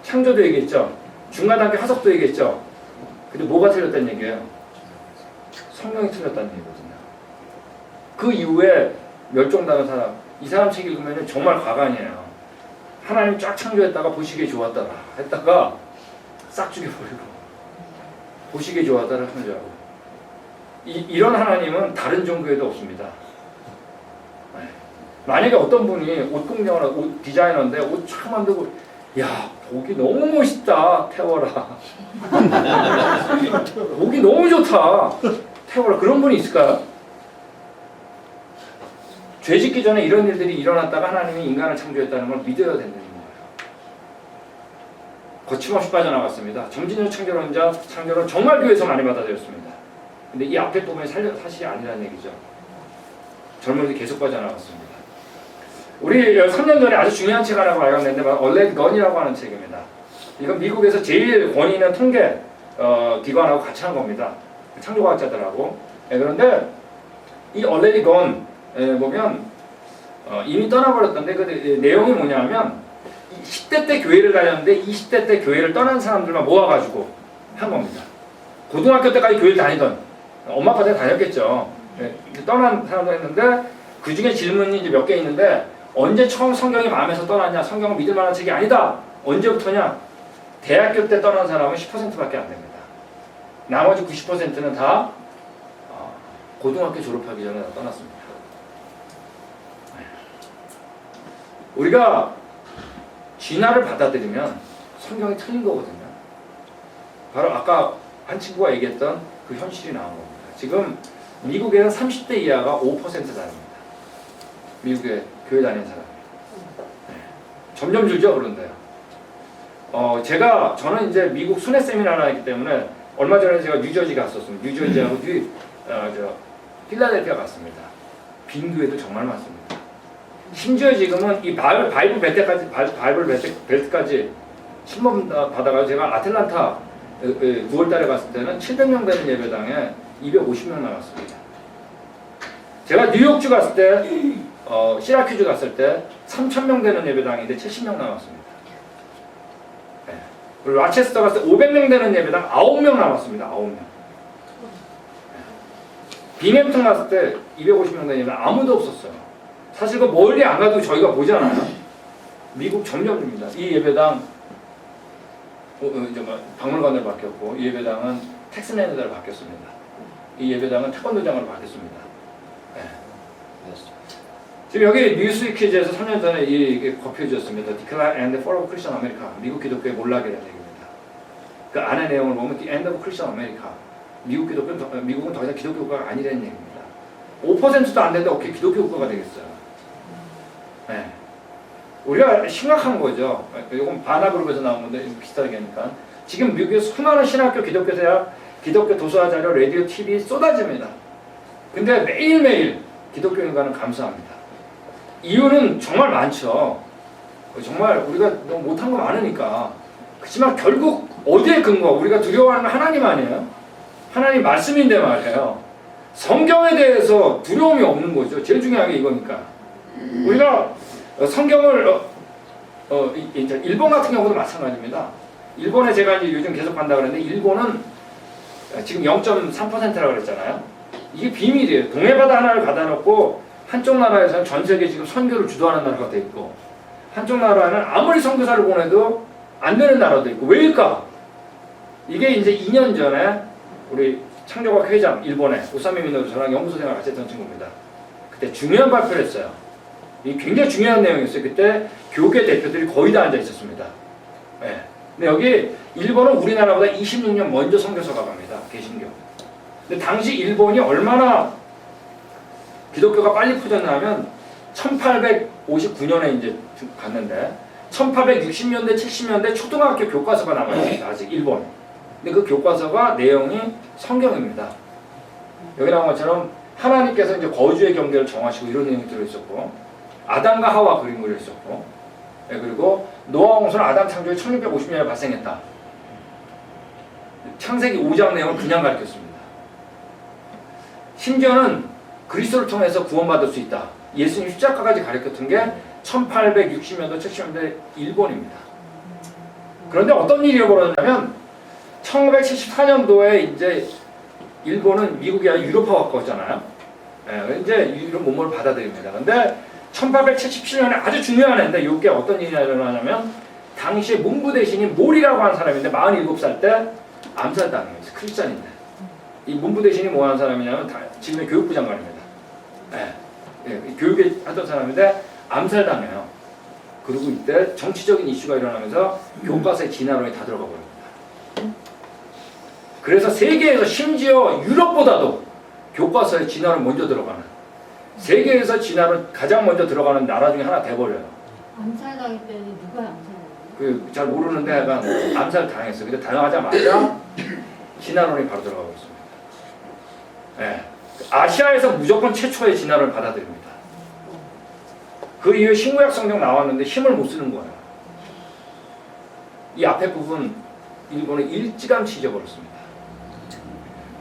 창조도 얘기했죠. 중간 단계 화석도 얘기했죠. 근데 뭐가 틀렸다는 얘기예요? 성경이 틀렸다는 얘기거든요. 그 이후에 멸종당한 사람, 이 사람 책 읽으면 정말 과간이에요. 하나님 쫙 창조했다가 보시기에 좋았더라 했다가 싹 죽여버리고 보시기에 좋았더라 창조하고 이런 하나님은 다른 종교에도 없습니다. 네. 만약에 어떤 분이 옷 공장을 옷 디자이너인데 옷 쫙 만들고 야 보기 너무 멋있다 태워라 보기 너무 좋다 태워라 그런 분이 있을까요? 죄 짓기 전에 이런 일들이 일어났다가 하나님이 인간을 창조했다는 걸 믿어야 된다는 거예요. 거침없이 빠져나갔습니다. 점진적 창조론 정말 교회에서 많이 받아들였습니다. 근데 이 앞에 부분이 사실이 아니라는 얘기죠. 젊은이들이 계속 빠져나갔습니다. 우리 3년 전에 아주 중요한 책 하나가 발간됐는데 얼렛 건이라고 하는 책입니다. 이건 미국에서 제일 권위 있는 통계 기관하고 같이 한 겁니다. 창조과학자들하고. 그런데 이 얼렛 건 보면 이미 떠나버렸던데 그 내용이 뭐냐면 10대 때 교회를 다녔는데 20대 때 교회를 떠난 사람들만 모아가지고 한 겁니다. 고등학교 때까지 교회를 다니던 엄마 아빠 때 다녔겠죠. 떠난 사람도 했는데 그 중에 질문이 이제 몇 개 있는데 언제 처음 성경이 마음에서 떠났냐? 성경은 믿을 만한 책이 아니다. 언제부터냐? 대학교 때 떠난 사람은 10%밖에 안 됩니다. 나머지 90%는 다 고등학교 졸업하기 전에 다 떠났습니다. 우리가 진화를 받아들이면 성경이 틀린 거거든요. 바로 아까 한 친구가 얘기했던 그 현실이 나온 겁니다. 지금 미국에는 30대 이하가 5% 다닙니다. 미국에 교회 다니는 사람이. 네. 점점 줄죠, 그런데요. 저는 이제 미국 순회 세미나를 하기 때문에 얼마 전에 제가 뉴저지 갔었습니다. 뉴저지하고 필라델피아 갔습니다. 빈 교회도 정말 많습니다. 심지어 지금은 이 바이블 벨트까지 신문 받아가지고 제가 아틀란타 9월달에 갔을 때는 700명 되는 예배당에 250명 나왔습니다. 제가 뉴욕주 갔을 때, 시라큐즈 갔을 때 3,000명 되는 예배당인데 70명 나왔습니다. 네. 그리고 라체스터 갔을 때 500명 되는 예배당 9명 나왔습니다. 9명. 네. 빙햄튼 갔을 때 250명 되는 예배당 아무도 없었어요. 사실 그 멀리 안 가도 저희가 보잖아요. 미국 점점 줍니다. 이 예배당 박물관으로 바뀌었고 이 예배당은 텍스맨으로 바뀌었습니다. 이 예배당은 태권도장으로 바뀌었습니다. 네. 지금 여기 뉴스위키즈에서 3년 전에 이게 거표해졌습니다. Decline and Fall of Christian America. 미국 기독교의 몰락이라는 얘기입니다. 그 안의 내용을 보면 The End of Christian America. 미국은 더 이상 기독교 국가가 아니라는 얘기입니다. 5%도 안 되는데 어떻게 기독교 국가가 되겠어요? 네. 우리가 심각한 거죠. 이건 바나그룹에서 나온 건데 비슷하게 하니까. 지금 미국에 수많은 신학교, 기독교 대학, 기독교 도서화 자료, 라디오, TV 쏟아집니다. 근데 매일매일 기독교 인간은 감사합니다. 이유는 정말 많죠. 정말 우리가 너무 못한 거 많으니까. 그렇지만 결국 어디에 근거? 우리가 두려워하는 건 하나님 아니에요? 하나님 말씀인데 말이에요. 성경에 대해서 두려움이 없는 거죠. 제일 중요한 게 이거니까. 우리가 성경을 이제 일본 같은 경우도 마찬가지입니다. 일본에 제가 이제 요즘 계속 간다 그랬는데 일본은 지금 0.3%라고 그랬잖아요. 이게 비밀이에요. 동해바다 하나를 가다 놓고 한쪽 나라에서는 전 세계 지금 선교를 주도하는 나라가 돼 있고 한쪽 나라는 아무리 선교사를 보내도 안 되는 나라도 있고 왜일까? 이게 이제 2년 전에 우리 창조과학 회장 일본의 오사미 미노루 저랑 연구소 생활 같이 했던 친구입니다. 그때 중요한 발표를 했어요. 이 굉장히 중요한 내용이었어요. 그때 교계 대표들이 거의 다 앉아 있었습니다. 네. 근데 여기 일본은 우리나라보다 26년 먼저 선교사가 갑니다. 개신교. 근데 당시 일본이 얼마나 기독교가 빨리 퍼졌냐면 1859년에 이제 갔는데 1860년대 70년대 초등학교 교과서가 남아있습니다. 아직 일본. 근데 그 교과서가 내용이 성경입니다. 여기 나온 것처럼 하나님께서 이제 거주의 경계를 정하시고 이런 내용이 들어있었고, 아담과 하와 그림 그려 있었고, 예, 그리고 노아 홍수는 아담 창조에 1650년에 발생했다. 창세기 5장 내용을 그냥 가르쳤습니다. 심지어는 그리스도를 통해서 구원받을 수 있다. 예수님 십자가까지 가르쳤던 게 1860년도, 70년대 일본입니다. 그런데 어떤 일이 벌어졌냐면 1974년도에 이제 일본은 미국이 아니라 유럽하고 가까웠잖아요. 예, 이제 유럽 문물을 받아들입니다. 근데 1877년에 아주 중요한 해인데 이게 어떤 일이 일어나냐면 당시에 문부 대신이 몰이라고 하는 사람인데 47살 때 암살당해요. 크리스찬인데. 이 문부 대신이 뭐 하는 사람이냐면 지금의 교육부 장관입니다. 예, 예, 교육에 하던 사람인데 암살당해요. 그리고 이때 정치적인 이슈가 일어나면서 교과서에 진화론이 다 들어가 버립니다. 그래서 세계에서 심지어 유럽보다도 교과서에 진화론 먼저 들어가는, 세계에서 진화론 가장 먼저 들어가는 나라 중에 하나 돼버려요. 암살당했더니 누가 암살당했어요? 잘 모르는데 약간 암살 당했어요. 근데 당하자마자 진화론이 바로 들어가고 있습니다. 예. 아시아에서 무조건 최초의 진화론을 받아들입니다. 그 이후에 신구약 성경 나왔는데 힘을 못 쓰는 거예요. 이 앞에 부분 일본은 일찌감치 잊어버렸습니다.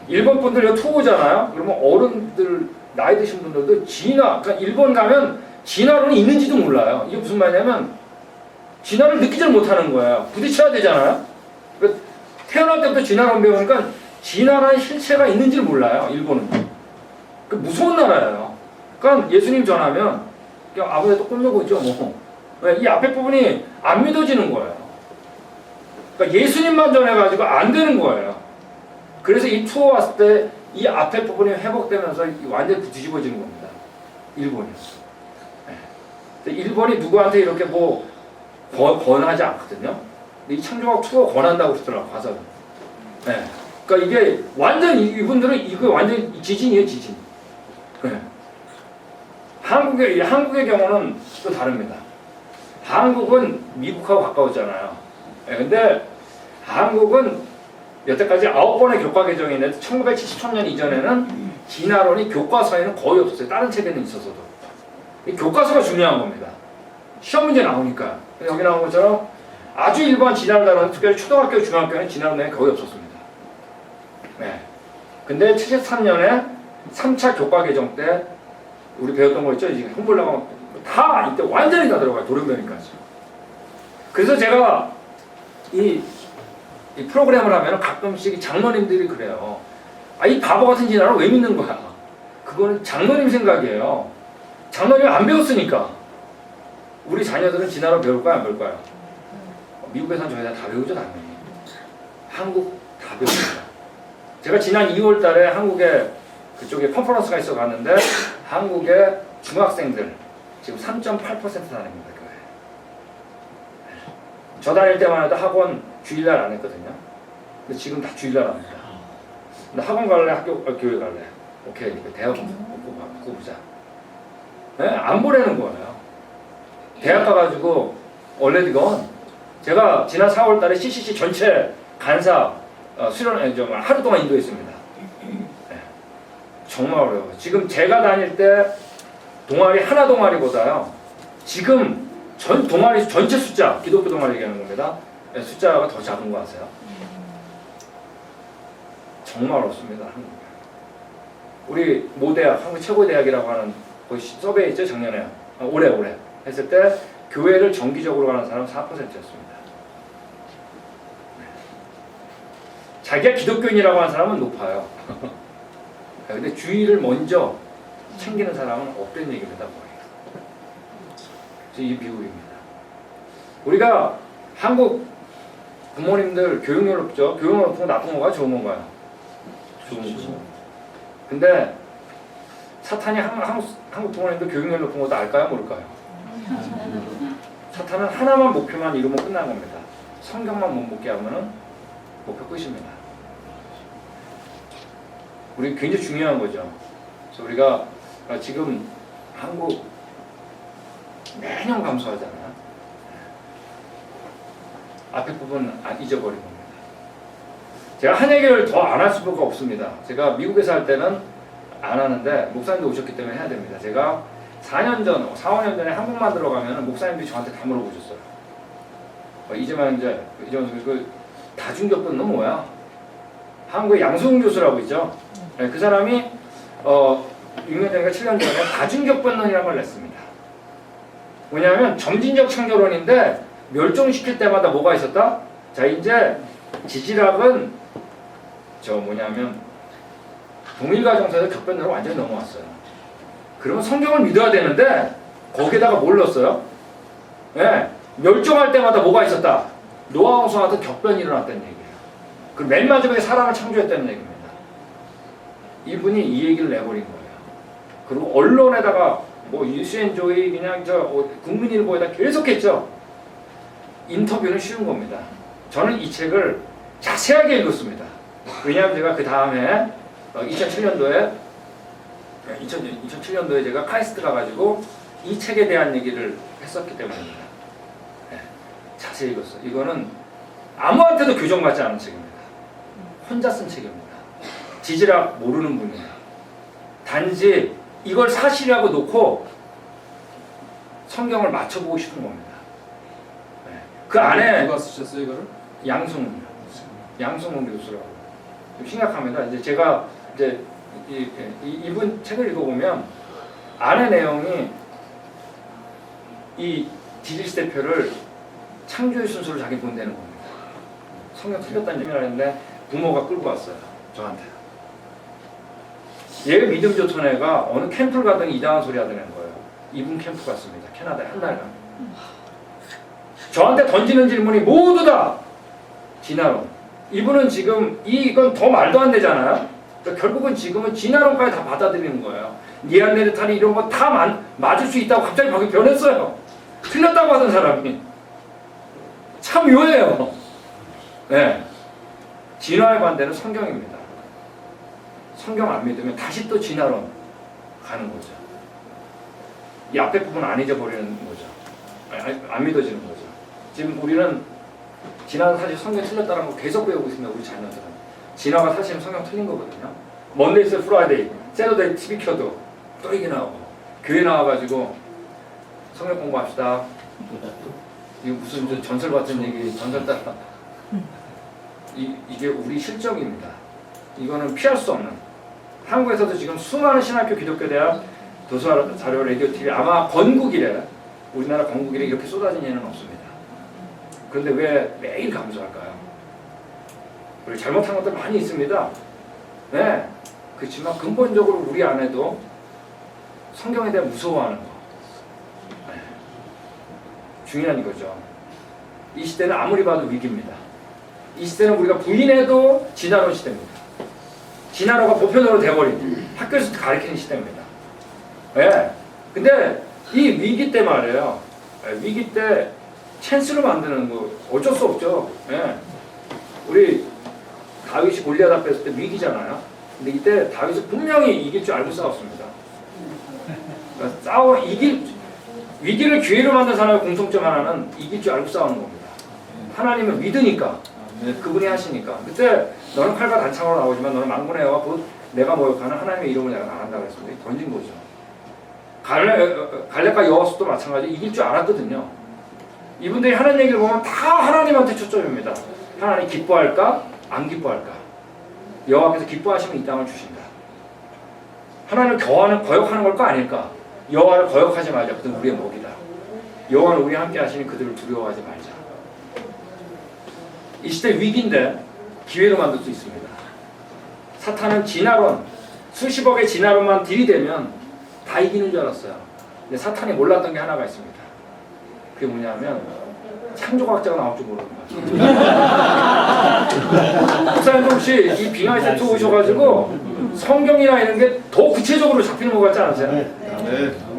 일본 분들 투어잖아요. 그러면 어른들 나이 드신 분들도 그러니까 일본 가면 진화론이 있는지도 몰라요. 이게 무슨 말이냐면 진화를 느끼질 못하는 거예요. 부딪혀야 되잖아요. 그러니까 태어날 때부터 진화론 배우니까 진화라는 실체가 있는지를 몰라요. 일본은. 그 무서운 나라예요. 그러니까 예수님 전하면 그냥 아무데도 꼼놓고 있죠. 뭐. 이 앞에 부분이 안 믿어지는 거예요. 그러니까 예수님만 전해가지고 안 되는 거예요. 그래서 이 투어 왔을 때 이 앞에 부분이 회복되면서 완전히 뒤집어지는 겁니다. 일본이. 네. 일본이 누구한테 이렇게 뭐 권하지 않거든요. 근데 이 창조학 투어 권한다고 그러더라고요. 가서. 네. 그러니까 이게 완전 이분들은 이거 완전 지진이에요, 지진. 네. 한국의 경우는 또 다릅니다. 한국은 미국하고 가까웠잖아요. 네. 근데 한국은 여태까지 9번의 교과 개정이 있는데 1973년 이전에는 진화론이 교과서에는 거의 없었어요. 다른 책에는 있어서도. 이 교과서가 중요한 겁니다. 시험 문제 나오니까. 여기 나온 것처럼 아주 일반 진화를 다루는 특별히 초등학교, 중학교는 진화론 내용이 거의 없었습니다. 네. 근데 73년에 3차 교과 개정 때 우리 배웠던 거 있죠? 이제 홍보를 나가면 다 이때 완전히 다 들어가요. 도련변이까지. 그래서 제가 이 프로그램을 하면 가끔씩 장로님들이 그래요. 이 바보 같은 진화를 왜 믿는 거야? 그거는 장로님 생각이에요. 장로님 안 배웠으니까. 우리 자녀들은 진화론 배울까요? 안 배울까요? 미국에서는 저희가 다 배우죠, 당연히. 한국 다 배웁니다. 제가 지난 2월 달에 한국에 그쪽에 컨퍼런스가 있어 갔는데 한국의 중학생들 지금 3.8% 다닙니다, 교회. 저 다닐 때만 해도 학원 주일날 안 했거든요. 근데 지금 다 주일날 합니다. 근데 학원 갈래? 교회 갈래? 오케이, 대학 먹고 보자. 네? 안 보내는 거예요. 대학 가가지고 원래건 제가 지난 4월 달에 CCC 전체 간사 수련 하루 동안 인도했습니다. 네. 정말 어려워요. 지금 제가 다닐 때 동아리 하나 동아리보다요. 지금 동아리 전체 숫자, 기독교 동아리 얘기하는 겁니다. 네, 숫자가 더 작은 거 아세요? 정말 어렵습니다. 한국에. 우리 모대학, 한국 최고의 대학이라고 하는 그 서베이 있죠? 작년에 올해 했을 때 교회를 정기적으로 가는 사람은 4%였습니다. 자기가 기독교인이라고 하는 사람은 높아요. 근데 주의를 먼저 챙기는 사람은 없다는 얘기입니다. 이 비율입니다. 우리가 한국 부모님들 교육열 높죠? 교육열 높은 거 나쁜 건가요? 좋은 건가요? 좋은 거죠. 근데 사탄이 한국 부모님들 교육열 높은 것도 알까요? 모를까요? 사탄은 하나만 목표만 이루면 끝나는 겁니다. 성경만 못 먹게 하면은 목표 끝입니다. 우리 굉장히 중요한 거죠. 그래서 우리가 지금 한국 매년 감소하잖아요. 앞에 부분 잊어버린 겁니다. 제가 한 얘기를 더 안 할 수가 없습니다. 제가 미국에서 할 때는 안 하는데 목사님도 오셨기 때문에 해야 됩니다. 제가 4년 전, 4, 5년 전에 한국만 들어가면 목사님들이 저한테 다 물어보셨어요. 이제만 이제 그 다중교권은 뭐야? 한국의 양승훈 교수라고 있죠. 네, 그 사람이 6년 전인가 7년 전에 다중교권론이라는 걸 냈습니다. 뭐냐면 점진적 창조론인데 멸종시킬 때마다 뭐가 있었다? 자, 이제 지질학은 뭐냐면 동일가 정서에서 격변으로 완전히 넘어왔어요. 그러면 성경을 믿어야 되는데 거기에다가 뭘 넣었어요? 네, 멸종할 때마다 뭐가 있었다? 노아 홍수와 같은 격변이 일어났다는 얘기예요. 그리고 맨 마지막에 사람을 창조했다는 얘기입니다. 이분이 이 얘기를 내버린 거예요. 그리고 언론에다가 뭐 유시엔조이 그냥 국민일보에다 계속했죠. 인터뷰는 쉬운 겁니다. 저는 이 책을 자세하게 읽었습니다. 왜냐하면 제가 그 다음에 2007년도에 제가 카이스트 가가지고 이 책에 대한 얘기를 했었기 때문입니다. 네, 자세히 읽었어요. 이거는 아무한테도 교정받지 않은 책입니다. 혼자 쓴 책입니다. 지질학 모르는 분이에요. 단지 이걸 사실이라고 놓고 성경을 맞춰보고 싶은 겁니다. 네. 그 안에 누가 쓰셨어요 이거를? 양승훈 교수라고. 좀 심각합니다. 이제 제가 이제 이분 책을 읽어보면 안에 내용이 이 지질시대표를 창조의 순서로 자기 본다는 겁니다. 성경 틀렸다는 얘기를 하는데 부모가 끌고 왔어요. 저한테. 얘 믿음 좋던 애가 어느 캠프를 가더니 이상한 소리 하던 애인 거예요. 이분 캠프 갔습니다. 캐나다에 한 달간. 저한테 던지는 질문이 모두 다 진화론. 이분은 지금 이건 더 말도 안 되잖아요. 그러니까 결국은 지금은 진화론까지 다 받아들이는 거예요. 니안데르탈이 이런 거 다 맞을 수 있다고 갑자기 거기 변했어요. 틀렸다고 하던 사람이. 참 묘해요. 네. 진화의 반대는 성경입니다. 성경 안 믿으면 다시 또 진화론 가는 거죠. 이 앞에 부분 안 잊어버리는 거죠. 안 믿어지는 거죠. 지금 우리는 진화는 사실 성경 틀렸다는 거 계속 배우고 있습니다. 우리 자녀들은. 진화가 사실은 성경 틀린 거거든요. 먼데이 스 프라이데이, 세터데이 TV 켜도 또 얘기 나오고 교회 나와가지고 성경 공부합시다. 이거 무슨 전설 같은 얘기, 전설 따라. 이게 우리 실정입니다. 이거는 피할 수 없는. 한국에서도 지금 수많은 신학교 기독교대학 도서자료 라디오 TV 아마 건국 이래 우리나라 건국 이래 이렇게 쏟아진 예는 없습니다. 그런데 왜 매일 감수할까요? 우리 잘못한 것들 많이 있습니다. 네, 그렇지만 근본적으로 우리 안에도 성경에 대해 무서워하는 거 네. 중요한 이거죠. 이 시대는 아무리 봐도 위기입니다. 이 시대는 우리가 부인해도 진화론 시대입니다. 진화론가 보편으로 돼버린 학교에서 가르치는 시대입니다. 예. 근데 이 위기 때 말이에요. 위기 때 찬스로 만드는 거 어쩔 수 없죠. 예. 우리 다윗이 골리앗 앞에 했을 때 위기잖아요. 근데 이때 다윗은 분명히 이길 줄 알고 싸웠습니다. 그러니까 위기를 기회로 만든 사람의 공통점 하나는 이길 줄 알고 싸우는 겁니다. 하나님을 믿으니까. 그분이 하시니까. 그때 너는 칼과 단창으로 나오지만 너는 만군의 곧 내가 모욕하는 하나님의 이름을 내가 나간다 그랬습니다. 던진 거죠. 갈렙과 여호수도 마찬가지 이길 줄 알았거든요. 이분들이 하는 얘기를 보면 다 하나님한테 초점입니다. 하나님 기뻐할까? 안 기뻐할까? 여호와께서 기뻐하시면 이 땅을 주신다. 하나님을 거역하는 걸까 아닐까? 여호와를 거역하지 말자. 그들은 우리의 먹이다. 여호와는 우리와 함께 하시니 그들을 두려워하지 말자. 이 시대 위기인데 기회로 만들 수 있습니다. 사탄은 진화론, 수십억의 진화론만 들이대면 다 이기는 줄 알았어요. 근데 사탄이 몰랐던 게 하나가 있습니다. 그게 뭐냐면 창조과학자가 나올 줄 모르는 거예요. 목사님 혹시 이 빙하시대 오셔가지고 성경이나 이런 게 더 구체적으로 잡히는 것 같지 않으세요?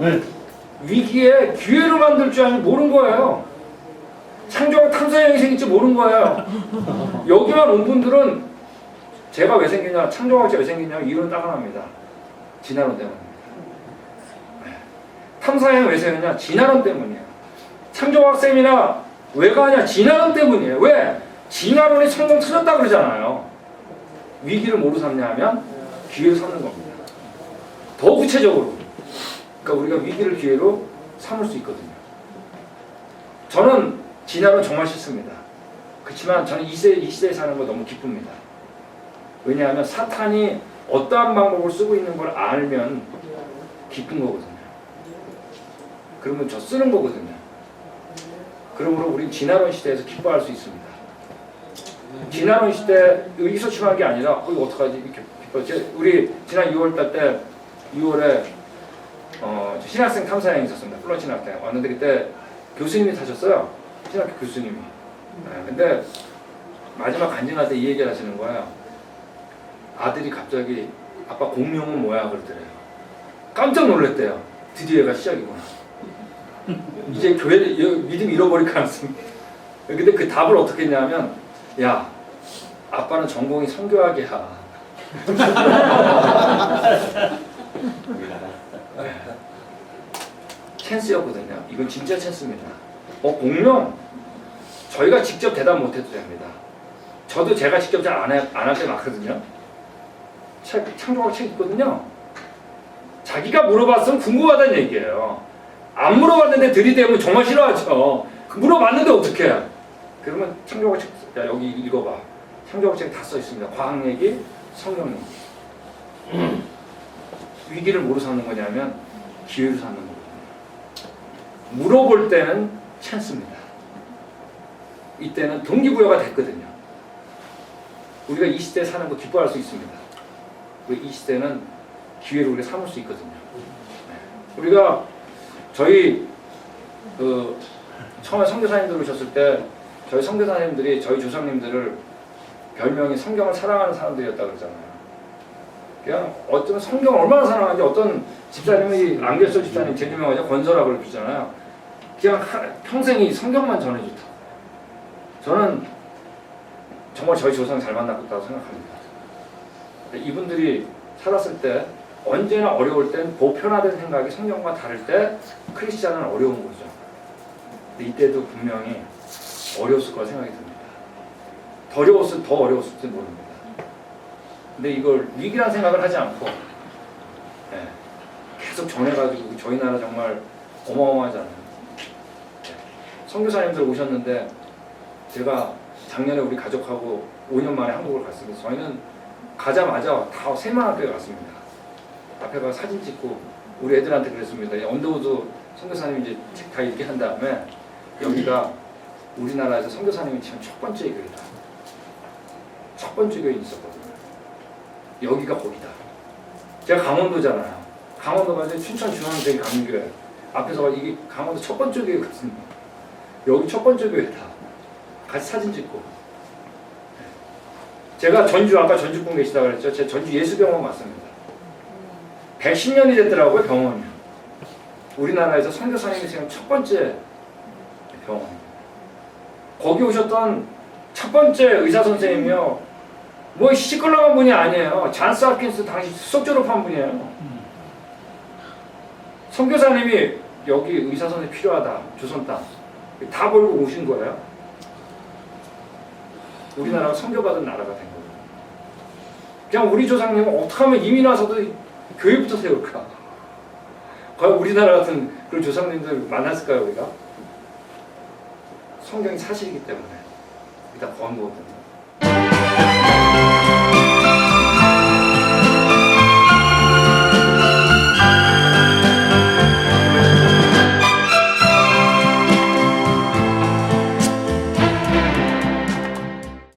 네. 위기에 기회로 만들 줄 알지 모르는 거예요. 창조가 탐사형이 생길지 모르는 거예요. 여기만 온 분들은 제가 왜 생기냐, 창조과학자 왜 생기냐 이유는 딱 하나입니다. 진화론 때문입니다. 탐사형이 왜 생기냐? 진화론 때문이에요. 창조과학쌤이나 왜 가냐? 진화론 때문이에요. 왜? 진화론이 성경 틀렸다 그러잖아요. 위기를 뭐로 삼냐 하면 기회로 삼는 겁니다. 더 구체적으로. 그러니까 우리가 위기를 기회로 삼을 수 있거든요. 저는 진화론 정말 싫습니다. 그렇지만 저는 이 시대에 사는 거 너무 기쁩니다. 왜냐하면 사탄이 어떠한 방법을 쓰고 있는 걸 알면 기쁜 거거든요. 그러면 저 쓰는 거거든요. 그러므로 우린 진화론 시대에서 기뻐할 수 있습니다. 진화론 시대 의기소침한 게 아니라 이거 어떡하지 이렇게 기뻐. 우리 지난 6월달 때 6월에 신학생 탐사여행 있었습니다. 플러 신학생 왔는데 그때 교수님이 타셨어요. 신학교 교수님이. 네, 근데 마지막 간증할 때 이 얘기를 하시는 거예요. 아들이 갑자기 아빠 공명은 뭐야 그러더래요. 깜짝 놀랐대요. 드디어 얘가 시작이구나. 이제 교회 믿음 잃어버릴 가능성이. 근데 그 답을 어떻게 했냐면 야 아빠는 전공이 성교학이야. 찬스였거든요. 이건 진짜 찬스입니다. 공명 저희가 직접 대답 못해도 됩니다. 저도 제가 직접 잘 안 할 때 많거든요. 창조학 책 있거든요. 자기가 물어봤으면 궁금하다는 얘기예요. 안 물어봤는데 들이대면 정말 싫어하죠. 물어봤는데 어떡해. 그러면 창조학 책 야, 여기 읽어봐. 창조학 책 다 써 있습니다. 과학 얘기, 성경 얘기. 위기를 뭐로 사는 거냐면 기회로 사는 거거든요. 물어볼 때는 찬스입니다. 이때는 동기부여가 됐거든요. 우리가 이 시대에 사는 거 기뻐할 수 있습니다. 이 시대는 기회로 우리가 삼을 수 있거든요. 우리가 저희 처음에 선교사님들 오셨을 때 저희 선교사님들이 저희 조상님들을 별명이 성경을 사랑하는 사람들이었다 그러잖아요. 그냥 어떤 성경을 얼마나 사랑하는지 어떤 집사님이 안결서 집사님 제일 유명하죠. 권서라고 그러잖아요. 그냥 평생이 성경만 전해줬다. 저는 정말 저희 조상 잘 만났다고 생각합니다. 이분들이 살았을 때 언제나 어려울 땐 보편화된 생각이 성경과 다를 때 크리스찬은 어려운 거죠. 근데 이때도 분명히 어려웠을 거라 생각이 듭니다. 더 어려웠을지 모릅니다. 근데 이걸 위기란 생각을 하지 않고 계속 전해가지고 저희 나라 정말 어마어마하잖아요. 선교사님들 오셨는데 제가 작년에 우리 가족하고 5년 만에 한국을 갔습니다. 저희는 가자마자 다 새만학교에 갔습니다. 앞에 가서 사진 찍고 우리 애들한테 그랬습니다. 언더우드 선교사님이 이제 책 다 읽게 한 다음에 여기가 우리나라에서 선교사님이 지금 첫 번째 교회다. 첫 번째 교회에 있었거든요. 여기가 거기다. 제가 강원도잖아요. 강원도가 이제 춘천 중앙대교 강교회 앞에서 이게 강원도 첫 번째 교회 같습니다. 여기 첫 번째 교회다. 같이 사진 찍고. 제가 전주 아까 전주분 계시다고 그랬죠. 제가 전주 예수병원 갔습니다. 110년이 됐더라고요 병원이. 우리나라에서 선교사님이 지금 첫 번째 병원입니다. 거기 오셨던 첫 번째 의사 선생님이요. 뭐 시시껄렁한 분이 아니에요. 잔스 홉킨스 당시 수석 졸업한 분이에요. 선교사님이 여기 의사 선생님 필요하다. 조선 땅. 다 벌고 오신 거예요. 우리나라가 선교받은 나라가 된 거예요. 그냥 우리 조상님은 어떻게 하면 이민 와서도 교회부터 세울까? 과연 우리나라 같은 그런 조상님들 만났을까요, 우리가? 성경이 사실이기 때문에. 일단 건 거거든요.